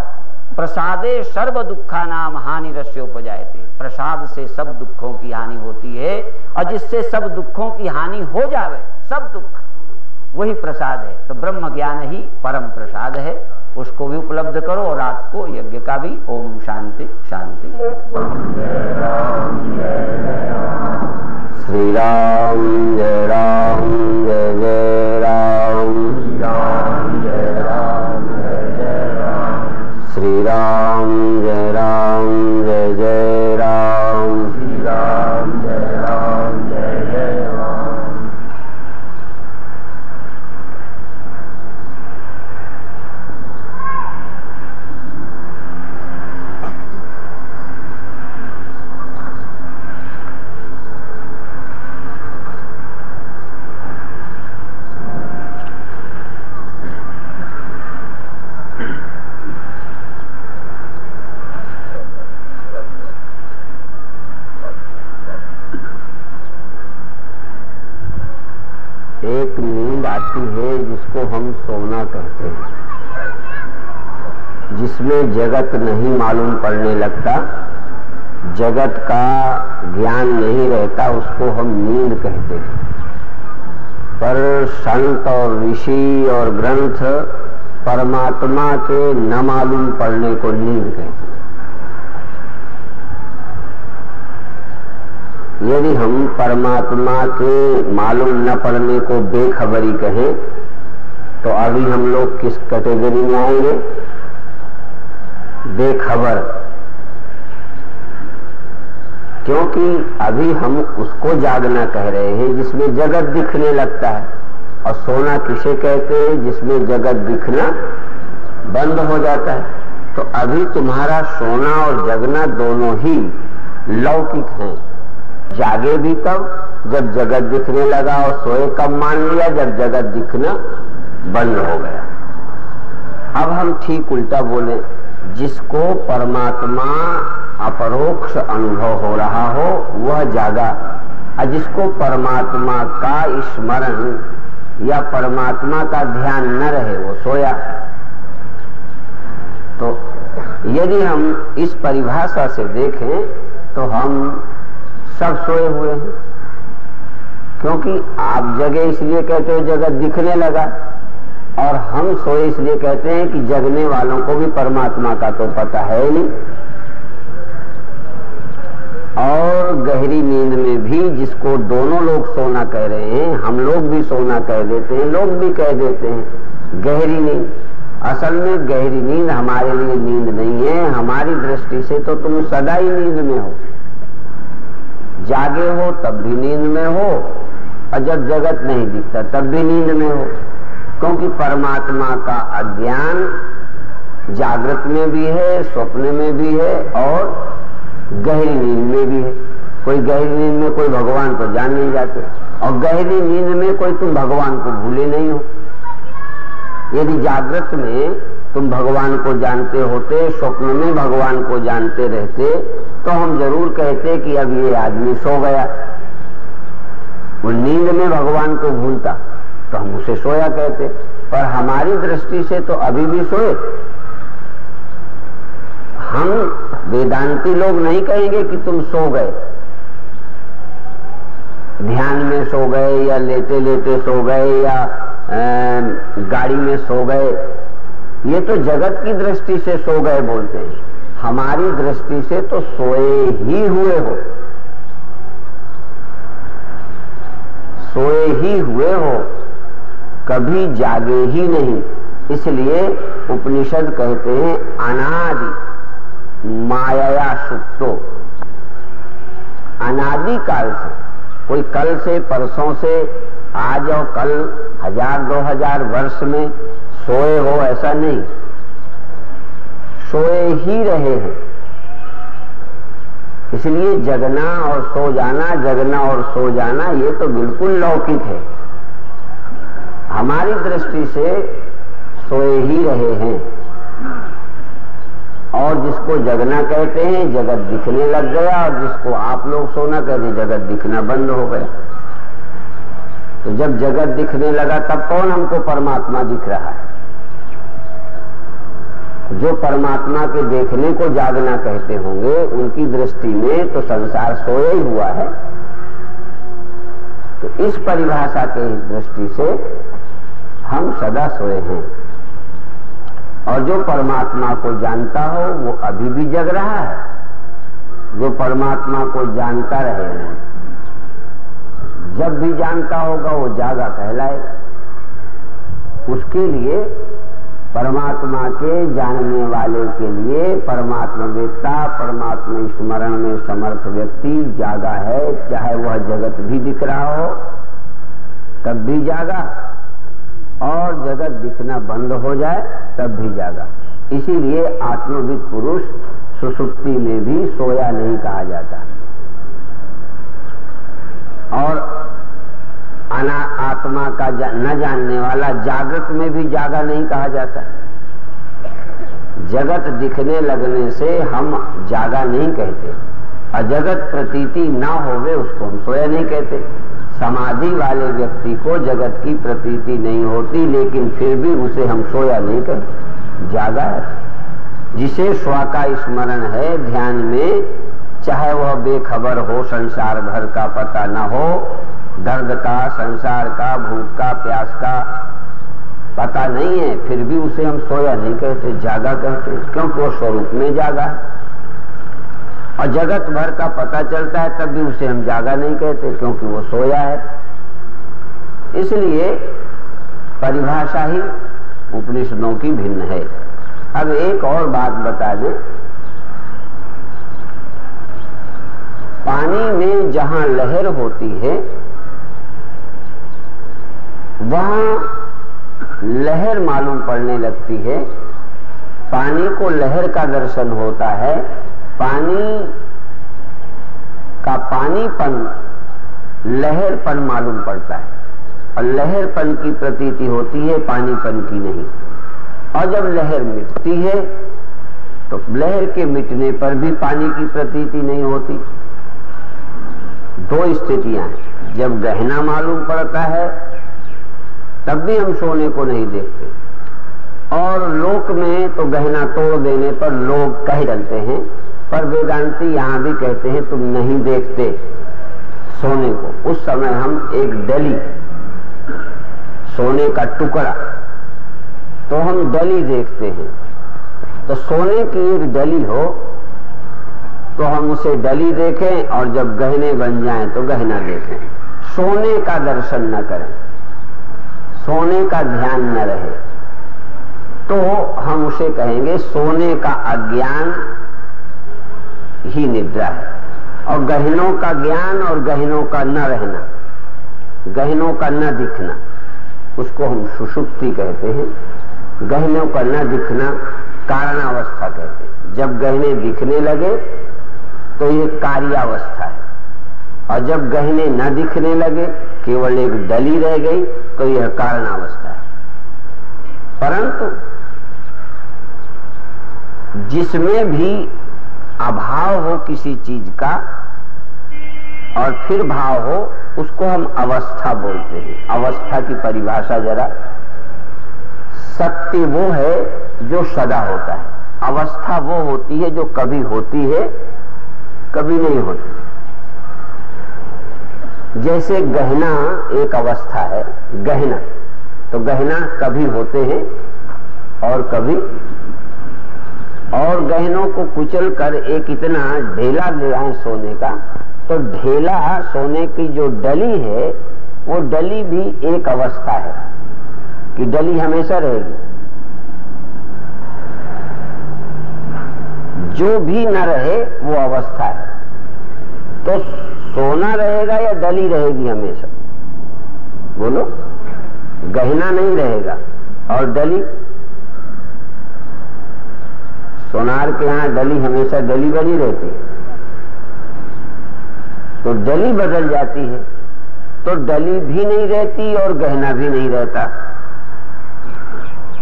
प्रसादे सर्व दुखा नाम हानि रस्योपजायते, प्रसाद से सब दुखों की हानि होती है, और जिससे सब दुखों की हानि हो जावे, सब दुख, वही प्रसाद है। तो ब्रह्म ज्ञान ही परम प्रसाद है, उसको भी उपलब्ध करो। और रात को यज्ञ का भी। ओम शांति शांति। श्री राम जय राम जय जय राम, राम जय राम जय जय राम, श्री राम जय राम जय जय राम, श्री राम जय राम जय जय राम। एक नींद आती है जिसको हम सोना कहते हैं, जिसमें जगत नहीं मालूम पड़ने लगता, जगत का ज्ञान नहीं रहता, उसको हम नींद कहते हैं। पर संत और ऋषि और ग्रंथ परमात्मा के न मालूम पड़ने को नींद कहते हैं। यदि हम परमात्मा के मालूम न पड़ने को बेखबरी कहें तो अभी हम लोग किस कैटेगरी में आएंगे? बेखबर। क्योंकि अभी हम उसको जागना कह रहे हैं जिसमें जगत दिखने लगता है, और सोना किसे कहते हैं? जिसमें जगत दिखना बंद हो जाता है। तो अभी तुम्हारा सोना और जगना दोनों ही लौकिक हैं। जागे भी तब जब जगत दिखने लगा, और सोए कब मान लिया? जब जगत दिखना बंद हो गया। अब हम ठीक उल्टा बोले, जिसको परमात्मा अपरोक्ष अनुभव हो रहा हो वह जागा, और जिसको परमात्मा का स्मरण या परमात्मा का ध्यान न रहे वो सोया। तो यदि हम इस परिभाषा से देखें तो हम सब सोए हुए हैं, क्योंकि आप जगे इसलिए कहते हो जगत दिखने लगा, और हम सोए इसलिए कहते हैं कि जगने वालों को भी परमात्मा का तो पता है नहीं। और गहरी नींद में भी जिसको दोनों लोग सोना कह रहे हैं, हम लोग भी सोना कह देते हैं, लोग भी कह देते हैं गहरी नींद। असल में गहरी नींद हमारे लिए नींद नहीं है। हमारी दृष्टि से तो तुम सदा ही नींद में हो, जागे हो तब भी नींद में हो, और जब जगत नहीं दिखता तब भी नींद में हो। क्योंकि परमात्मा का अज्ञान जागृत में भी है, स्वप्न में भी है, और गहरी नींद में भी है। कोई गहरी नींद में कोई भगवान को जान नहीं जाते, और गहरी नींद में कोई तुम भगवान को भूले नहीं हो। यदि जागृत में तुम भगवान को जानते होते, स्वप्न में भगवान को जानते रहते, तो हम जरूर कहते कि अब ये आदमी सो गया। वो नींद में भगवान को भूलता तो हम उसे सोया कहते, पर हमारी दृष्टि से तो अभी भी सोए। हम वेदांती लोग नहीं कहेंगे कि तुम सो गए, ध्यान में सो गए, या लेटे लेटे सो गए, या गाड़ी में सो गए। ये तो जगत की दृष्टि से सो गए बोलते हैं, हमारी दृष्टि से तो सोए ही हुए हो, सोए ही हुए हो, कभी जागे ही नहीं। इसलिए उपनिषद कहते हैं अनादि माया सुप्तो। अनादि काल से, कोई कल से परसों से आज और कल 1000-2000 वर्ष में सोए हो, ऐसा नहीं, सोए ही रहे हैं। इसलिए जगना और सो जाना, जगना और सो जाना, ये तो बिल्कुल लौकिक है। हमारी दृष्टि से सोए ही रहे हैं। और जिसको जगना कहते हैं जगत दिखने लग गया, और जिसको आप लोग सोना कहते हैं जगत दिखना बंद हो गया। तो जब जगत दिखने लगा तब कौन हमको परमात्मा दिख रहा है? जो परमात्मा के देखने को जागना कहते होंगे, उनकी दृष्टि में तो संसार सोया ही हुआ है। तो इस परिभाषा के दृष्टि से हम सदा सोए हैं। और जो परमात्मा को जानता हो वो अभी भी जग रहा है। जो परमात्मा को जानता रहेगा, जब भी जानता होगा वो जागा कहलाएगा। उसके लिए, परमात्मा के जानने वाले के लिए, परमात्मा वेत्ता, परमात्मा स्मरण में समर्थ व्यक्ति जागा है। चाहे वह जगत भी दिख रहा हो तब भी जागा, और जगत दिखना बंद हो जाए तब भी जागा। इसीलिए आत्मविद पुरुष सुसुप्ति में भी सोया नहीं कहा जाता, और आत्मा का न जानने वाला जागृत में भी जागा नहीं कहा जाता। जगत दिखने लगने से हम जागा नहीं कहते, और जगत प्रतीति ना होवे उसको हम सोया नहीं कहते। समाधि वाले व्यक्ति को जगत की प्रतीति नहीं होती, लेकिन फिर भी उसे हम सोया नहीं कहते, जागा है। जिसे स्व का स्मरण है ध्यान में, चाहे वह बेखबर हो, संसार भर का पता न हो, दर्द का, संसार का, भूख का, प्यास का पता नहीं है, फिर भी उसे हम सोया नहीं कहते, जागा कहते, क्योंकि वो स्वरूप में जागा है। और जगत भर का पता चलता है तब भी उसे हम जागा नहीं कहते, क्योंकि वो सोया है। इसलिए परिभाषा ही उपनिषदों की भिन्न है। अब एक और बात बता दें, पानी में जहां लहर होती है वहां लहर मालूम पड़ने लगती है, पानी को लहर का दर्शन होता है। पानी का पानीपन लहरपन मालूम पड़ता है, और लहरपन की प्रतीति होती है, पानीपन की नहीं। और जब लहर मिटती है तो लहर के मिटने पर भी पानी की प्रतीति नहीं होती। दो स्थितियां हैं। जब गहना मालूम पड़ता है तब भी हम सोने को नहीं देखते, और लोक में तो गहना तोड़ देने पर लोग कह डलते हैं, पर वेदांती यहां भी कहते हैं तुम नहीं देखते सोने को। उस समय हम एक डली, सोने का टुकड़ा, तो हम डली देखते हैं। तो सोने की एक डली हो तो हम उसे डली देखें, और जब गहने बन जाएं तो गहना देखें। सोने का दर्शन न करें, सोने का ध्यान न रहे, तो हम उसे कहेंगे सोने का अज्ञान ही निद्रा है। और गहनों का ज्ञान और गहनों का न रहना, गहनों का न दिखना, उसको हम सुषुप्ति कहते हैं। गहनों का न दिखना कारणावस्था कहते हैं। जब गहने दिखने लगे तो ये कार्यावस्था है, और जब गहने न दिखने लगे, केवल एक डली रह गई, तो यह कारणावस्था है। परंतु जिसमें भी अभाव हो किसी चीज का और फिर भाव हो, उसको हम अवस्था बोलते हैं। अवस्था की परिभाषा जरा, सत्य वो है जो सदा होता है। अवस्था वो होती है जो कभी होती है, कभी नहीं होती। जैसे गहना एक अवस्था है, गहना तो गहना कभी होते हैं और कभी, और गहनों को कुचल कर एक इतना ढेला ले आए सोने का, तो ढेला सोने की जो डली है वो डली भी एक अवस्था है कि डली हमेशा रहेगी। जो भी न रहे वो अवस्था है। तो सोना रहेगा या डली रहेगी हमेशा? बोलो, गहना नहीं रहेगा। और डली, सोनार के यहां डली हमेशा डली बनी रहती है, तो डली बदल जाती है तो डली भी नहीं रहती और गहना भी नहीं रहता,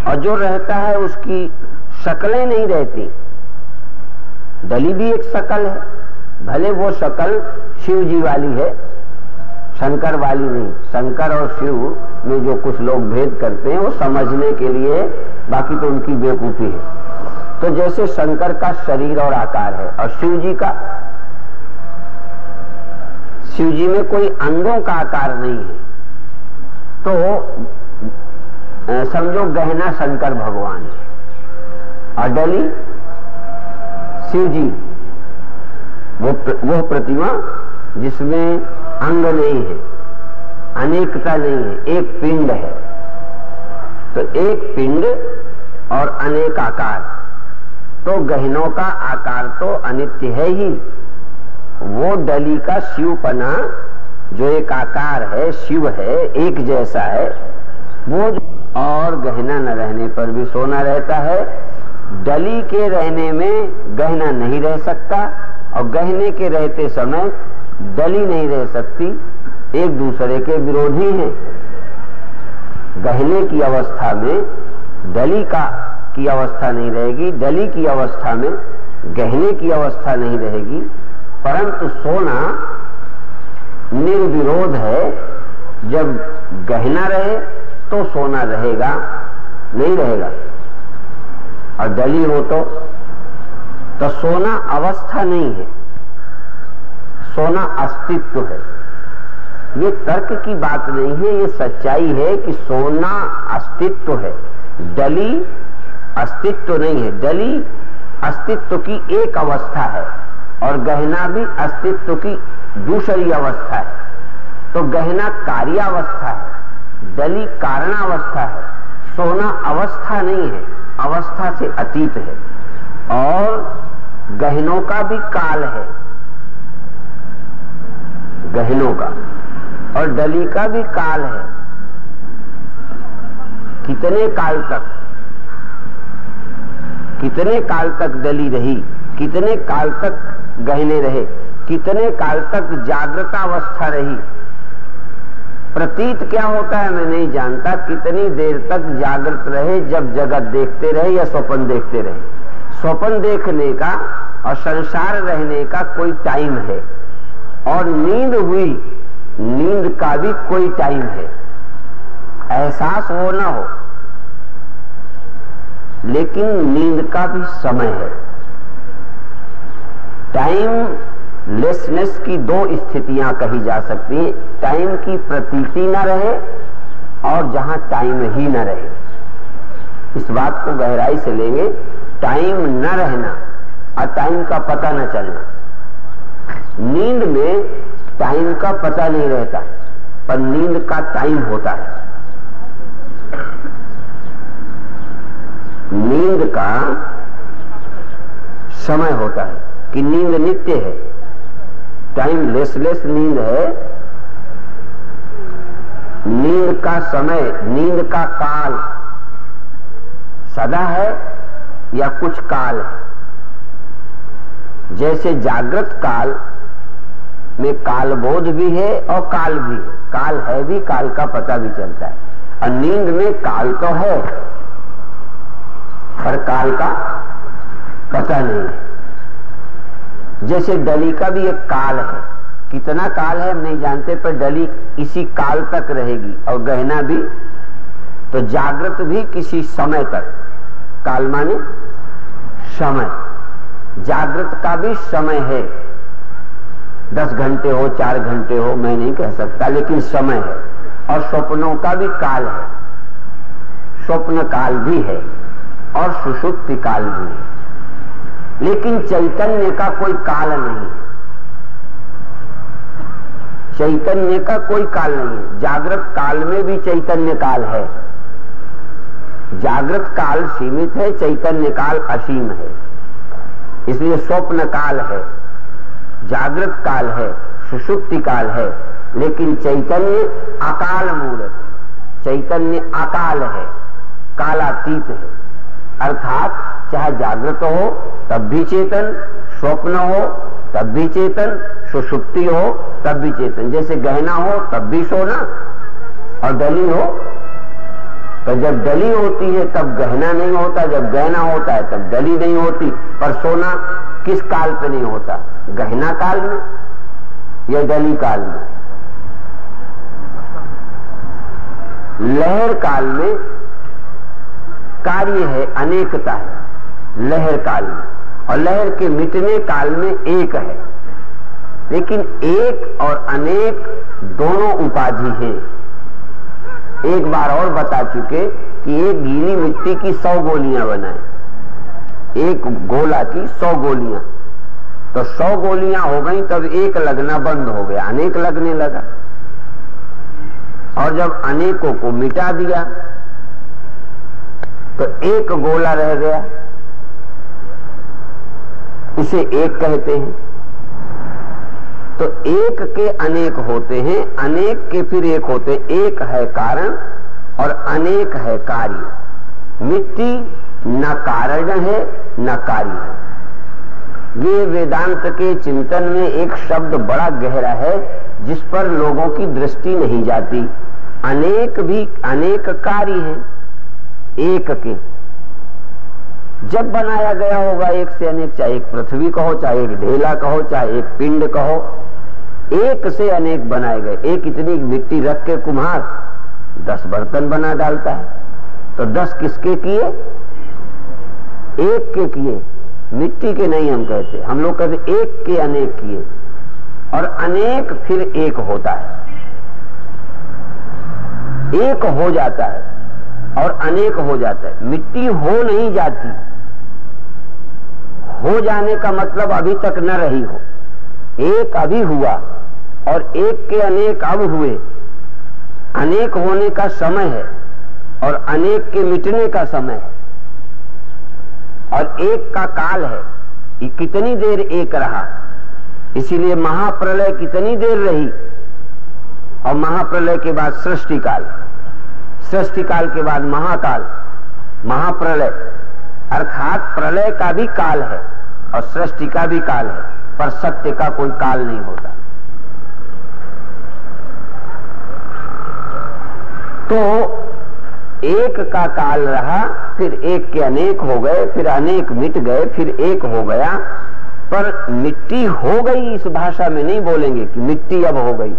और जो रहता है उसकी शक्लें नहीं रहती। डली भी एक शकल है, भले वो शकल शिव जी वाली है, शंकर वाली नहीं। शंकर और शिव में जो कुछ लोग भेद करते हैं वो समझने के लिए, बाकी तो उनकी बेवकूफी है। तो जैसे शंकर का शरीर और आकार है और शिव जी में कोई अंगों का आकार नहीं है, तो समझो गहना शंकर भगवान है और डली शिव जी, वो प्रतिमा जिसमें अंग नहीं है, अनेकता नहीं है, एक पिंड है। तो एक पिंड और अनेक आकार, तो गहनों का आकार तो अनित्य है ही। वो डली का शिवपना जो एक आकार है, शिव है, एक जैसा है, वो और गहना न रहने पर भी सोना रहता है। डली के रहने में गहना नहीं रह सकता और गहने के रहते समय डली नहीं रह सकती, एक दूसरे के विरोधी हैं। गहने की अवस्था में डली की अवस्था नहीं रहेगी, डली की अवस्था में गहने की अवस्था नहीं रहेगी, परंतु सोना निर्विरोध है। जब गहना रहे तो सोना रहेगा, नहीं रहेगा, और डली हो तो सोना अवस्था नहीं है, सोना अस्तित्व है। ये तर्क की बात नहीं है, ये सच्चाई है कि सोना अस्तित्व है, डली अस्तित्व नहीं है। डली अस्तित्व की एक अवस्था है और गहना भी अस्तित्व की दूसरी अवस्था है। तो गहना कार्यावस्था है, डली कारणावस्था है, सोना अवस्था नहीं है, अवस्था से अतीत है। और गहनों का भी काल है, गहनों का, और डली का भी काल है। कितने काल तक डली रही, कितने काल तक गहने रहे, कितने काल तक जागृत अवस्था रही। प्रतीत क्या होता है मैं नहीं जानता, कितनी देर तक जागृत रहे, जब जगत देखते रहे या स्वप्न देखते रहे। स्वप्न देखने का और संसार रहने का कोई टाइम है, और नींद हुई, नींद का भी कोई टाइम है। एहसास हो ना हो, लेकिन नींद का भी समय है। टाइम लेसनेस की दो स्थितियां कही जा सकती हैं, टाइम की प्रतीति न रहे और जहां टाइम ही न रहे। इस बात को गहराई से लेंगे, टाइम न रहना और टाइम का पता न चलना। नींद में टाइम का पता नहीं रहता, पर नींद का टाइम होता है। नींद का समय होता है कि नींद नित्य है, टाइम लेसलेस नींद है। नींद का समय, नींद का काल सदा है या कुछ काल है। जैसे जागृत काल में कालबोध भी है और काल भी है, काल है भी, काल का पता भी चलता है। और नींद में काल तो है पर काल का पता नहीं है। जैसे डली का भी एक काल है, कितना काल है हम नहीं जानते, पर डली इसी काल तक रहेगी और गहना भी। तो जागृत भी किसी समय तक, काल माने समय, जागृत का भी समय है, 10 घंटे हो 4 घंटे हो मैं नहीं कह सकता, लेकिन समय है। और स्वप्नों का भी काल है, स्वप्न काल भी है और सुषुप्ति काल भी है, लेकिन चैतन्य का कोई काल नहीं है। चैतन्य का कोई काल नहीं है। जागृत काल में भी चैतन्य काल है, जागृत काल सीमित है, चैतन्य काल असीम है। इसलिए स्वप्न काल है जागृत काल है, सुषुप्ति काल है, लेकिन चैतन्य अकाल मूलक, चैतन्य अकाल है, कालातीत है। अर्थात चाहे जागृत हो तब भी चेतन, स्वप्न हो तब भी चेतन, सुषुप्ति हो तब भी चेतन। जैसे गहना हो तब भी सोना और डली हो, तो जब डली होती है तब गहना नहीं होता, जब गहना होता है तब डली नहीं होती। पर सोना किस काल पे नहीं होता? गहना काल में या डली काल में? लहर काल में कार्य है, अनेकता है लहर काल में, और लहर के मिटने काल में एक है। लेकिन एक और अनेक दोनों उपाधि हैं। एक बार और बता चुके कि एक गीली मिट्टी की 100 गोलियां बनाए, एक गोला की 100 गोलियां, तो 100 गोलियां हो गई तब एक लगना बंद हो गया, अनेक लगने लगा। और जब अनेकों को मिटा दिया तो एक गोला रह गया, इसे एक कहते हैं। तो एक के अनेक होते हैं, अनेक के फिर एक होते हैं। एक है कारण और अनेक है कार्य। मिट्टी न कारण है न कार्य है। ये वेदांत के चिंतन में एक शब्द बड़ा गहरा है जिस पर लोगों की दृष्टि नहीं जाती। अनेक भी अनेक कार्य हैं एक के। जब बनाया गया होगा एक से अनेक, चाहे एक पृथ्वी कहो, चाहे एक ढेला कहो, चाहे एक पिंड कहो, एक से अनेक बनाए गए। एक इतनी मिट्टी रख के कुम्हार 10 बर्तन बना डालता है, तो 10 किसके किए? एक के किए, मिट्टी के नहीं। हम कहते, हम लोग कहते एक के अनेक किए, और अनेक फिर एक होता है, एक हो जाता है और अनेक हो जाता है। मिट्टी हो नहीं जाती, हो जाने का मतलब अभी तक न रही हो। एक अभी हुआ और एक के अनेक अब हुए। अनेक होने का समय है और अनेक के मिटने का समय है, और एक का काल है। ये कितनी देर एक रहा, इसीलिए महाप्रलय कितनी देर रही, और महाप्रलय के बाद सृष्टि काल, सृष्टि काल के बाद महाकाल, महाप्रलय। अर्थात प्रलय का भी काल है और सृष्टि का भी काल है, पर सत्य का कोई काल नहीं होता। तो एक का काल रहा, फिर एक के अनेक हो गए, फिर अनेक मिट गए, फिर एक हो गया। पर मिट्टी हो गई इस भाषा में नहीं बोलेंगे कि मिट्टी अब हो गई।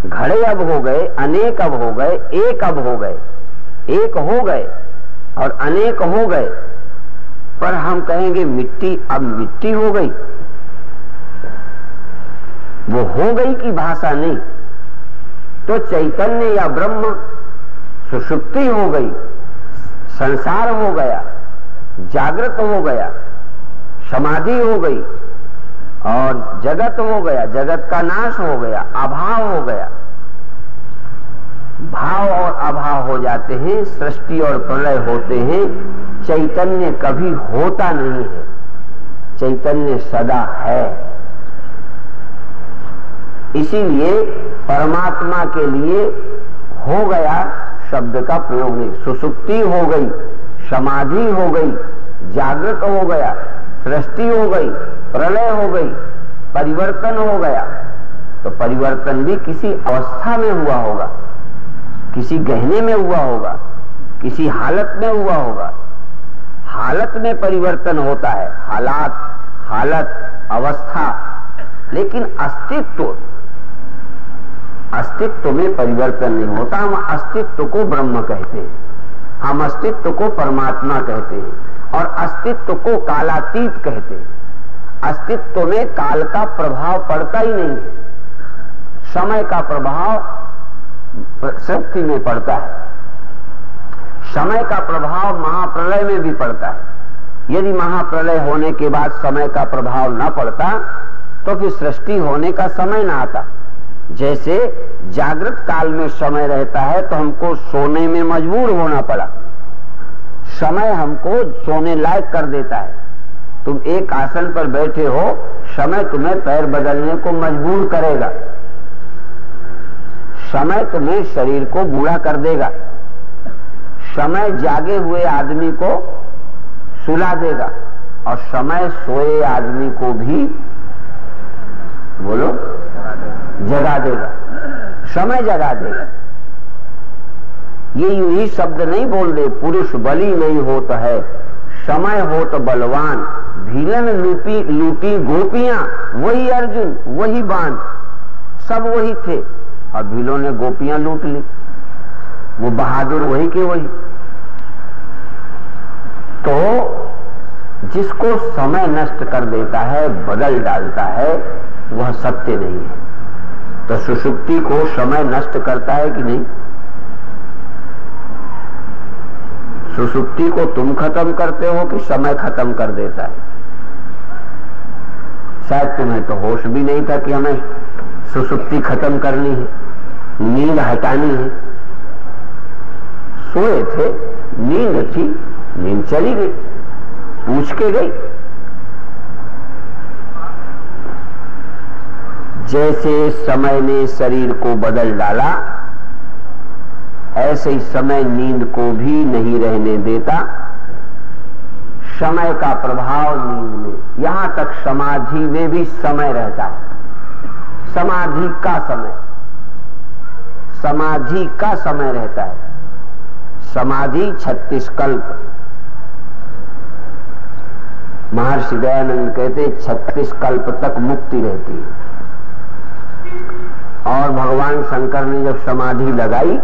घड़े अब हो गए, अनेक अब हो गए, एक अब हो गए। एक हो गए और अनेक हो गए, पर हम कहेंगे मिट्टी अब मिट्टी हो गई। वो हो गई की भाषा नहीं। तो चैतन्य या ब्रह्म सुषुप्ति हो गई, संसार हो गया, जागृत हो गया, समाधि हो गई, और जगत हो गया, जगत का नाश हो गया, अभाव हो गया। भाव और अभाव हो जाते हैं, सृष्टि और प्रलय होते हैं। चैतन्य कभी होता नहीं है, चैतन्य सदा है। इसीलिए परमात्मा के लिए हो गया शब्द का प्रयोग नहीं। सुसुप्ति हो गई, समाधि हो गई, जागृत हो गया, सृष्टि हो गई, प्रलय हो गई, परिवर्तन हो गया। तो परिवर्तन भी किसी अवस्था में हुआ होगा, किसी गहने में हुआ होगा, किसी हालत में हुआ होगा। हालत में परिवर्तन होता है, हालात, हालत, अवस्था, लेकिन अस्तित्व में परिवर्तन नहीं होता। हम अस्तित्व को ब्रह्म कहते हैं, हम अस्तित्व को परमात्मा कहते हैं, और अस्तित्व को कालातीत कहते हैं। अस्तित्व में काल का प्रभाव पड़ता ही नहीं है। समय का प्रभाव सृष्टि में पड़ता है, समय का प्रभाव महाप्रलय में भी पड़ता है। यदि महाप्रलय होने के बाद समय का प्रभाव न पड़ता तो फिर सृष्टि होने का समय न आता। जैसे जागृत काल में समय रहता है तो हमको सोने में मजबूर होना पड़ा, समय हमको सोने लायक कर देता है। तुम एक आसन पर बैठे हो, समय तुम्हें पैर बदलने को मजबूर करेगा, समय तुम्हें शरीर को बूढ़ा कर देगा, समय जागे हुए आदमी को सुला देगा और समय सोए आदमी को भी बोलो जगा देगा, समय जगा देगा। ये यूं ही शब्द नहीं बोल रहे, पुरुष बली नहीं होता है, समय हो तो बलवान, भीलन लूटी गोपियां, वही अर्जुन वही बाण, सब वही थे और भीलों ने गोपियां लूट ली, वो बहादुर वही के वही। तो जिसको समय नष्ट कर देता है, बदल डालता है, वह सत्य नहीं है। तो सुषुप्ति को समय नष्ट करता है कि नहीं? सुषुप्ति को तुम खत्म करते हो कि समय खत्म कर देता है? शायद तुम्हें तो होश भी नहीं था कि हमें सुषुप्ति खत्म करनी है, नींद हटानी है। सोए थे, नींद थी, नींद चली गई, पूछ के गई। जैसे समय ने शरीर को बदल डाला, ऐसे ही समय नींद को भी नहीं रहने देता। समय का प्रभाव नींद में, यहां तक समाधि में भी समय रहता है। समाधि का समय, समाधि का समय रहता है। समाधि 36 कल्प, महर्षि दयानंद कहते 36 कल्प तक मुक्ति रहती है। और भगवान शंकर ने जब समाधि लगाई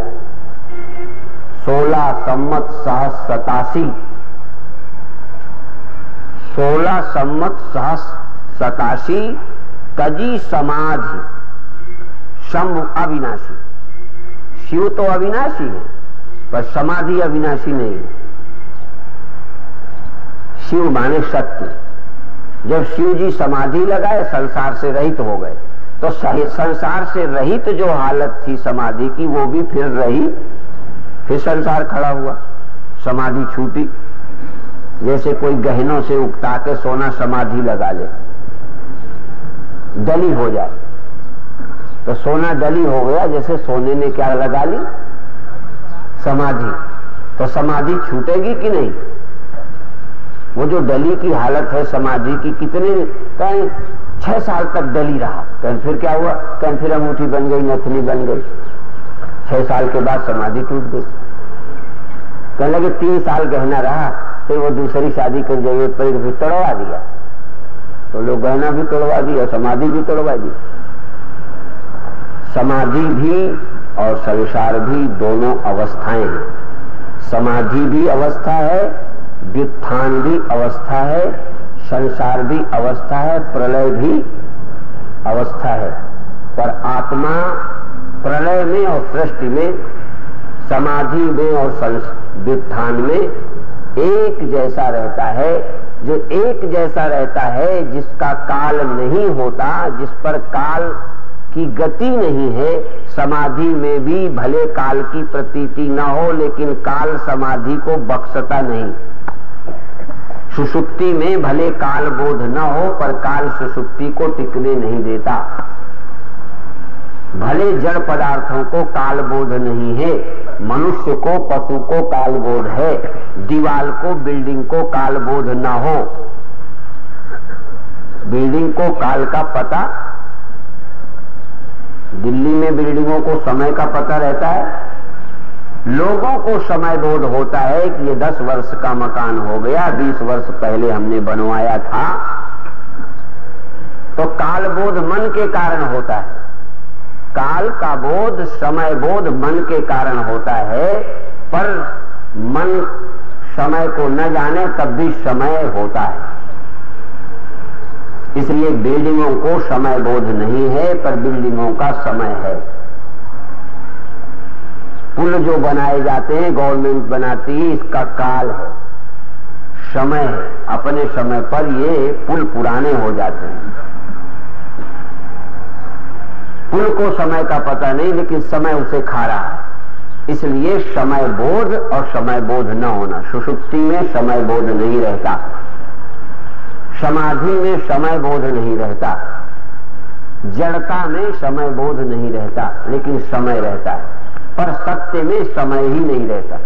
16 संवत सहस 87, 16 संवत सहस 87 तजी समाधि शंभु अविनाशी। शिव तो अविनाशी है पर समाधि अविनाशी नहीं है। शिव माने सत्य। जब शिव जी समाधि लगाए संसार से रहित हो गए, तो संसार से रहित जो हालत थी समाधि की वो भी फिर रही, फिर संसार खड़ा हुआ, समाधि छूटी। जैसे कोई गहनों से उकता के सोना समाधि लगा ले, डली हो जाए, तो सोना डली हो गया। जैसे सोने ने क्या लगा ली? समाधि। तो समाधि छूटेगी कि नहीं? वो जो डली की हालत है समाधि की, कितने कहीं 6 साल तक डली रहा, कहीं फिर क्या हुआ, कहीं फिर अंगूठी बन गई, नथनी बन गई। 6 साल के बाद समाधि टूट गई। कहने लगे 3 साल गहना रहा, फिर वो दूसरी शादी की जरूरत पड़ी तो फिर तोड़वा दिया। तो लोग गहना भी तोड़वा दिया, समाधि भी तोड़वा दी। समाधि भी और संसार भी दोनों अवस्थाएं हैं। समाधि भी अवस्था है, व्युत्थान भी अवस्था है, संसार भी अवस्था है, प्रलय भी अवस्था है। पर आत्मा प्रलय में और सृष्टि में, समाधि में और व्युत्थान में एक जैसा रहता है। जो एक जैसा रहता है, जिसका काल नहीं होता, जिस पर काल की गति नहीं है, समाधि में भी भले काल की प्रतीति न हो, लेकिन काल समाधि को बख्शता नहीं। सुषुप्ति में भले काल बोध न हो, पर काल सुषुप्ति को टिकने नहीं देता। भले जड़ पदार्थों को काल बोध नहीं है, मनुष्य को, पशु को काल बोध है। दीवाल को, बिल्डिंग को काल बोध न हो, बिल्डिंग को काल का पता, दिल्ली में बिल्डिंगों को समय का पता रहता है। लोगों को समय बोध होता है कि ये 10 वर्ष का मकान हो गया, 20 वर्ष पहले हमने बनवाया था। तो काल बोध मन के कारण होता है। काल का बोध, समय बोध मन के कारण होता है। पर मन समय को न जाने तब भी समय होता है। इसलिए बिल्डिंगों को समय बोध नहीं है, पर बिल्डिंगों का समय है। पुल जो बनाए जाते हैं, गवर्नमेंट बनाती है, इसका काल है, समय है। अपने समय पर ये पुल पुराने हो जाते हैं। पुल को समय का पता नहीं, लेकिन समय उसे खा रहा है। इसलिए समय बोध और समय बोध न होना। सुषुप्ति में समय बोध नहीं रहता, समाधि में समय बोध नहीं रहता, जड़ता में समय बोध नहीं रहता, लेकिन समय रहता है। पर सत्य में समय ही नहीं रहता।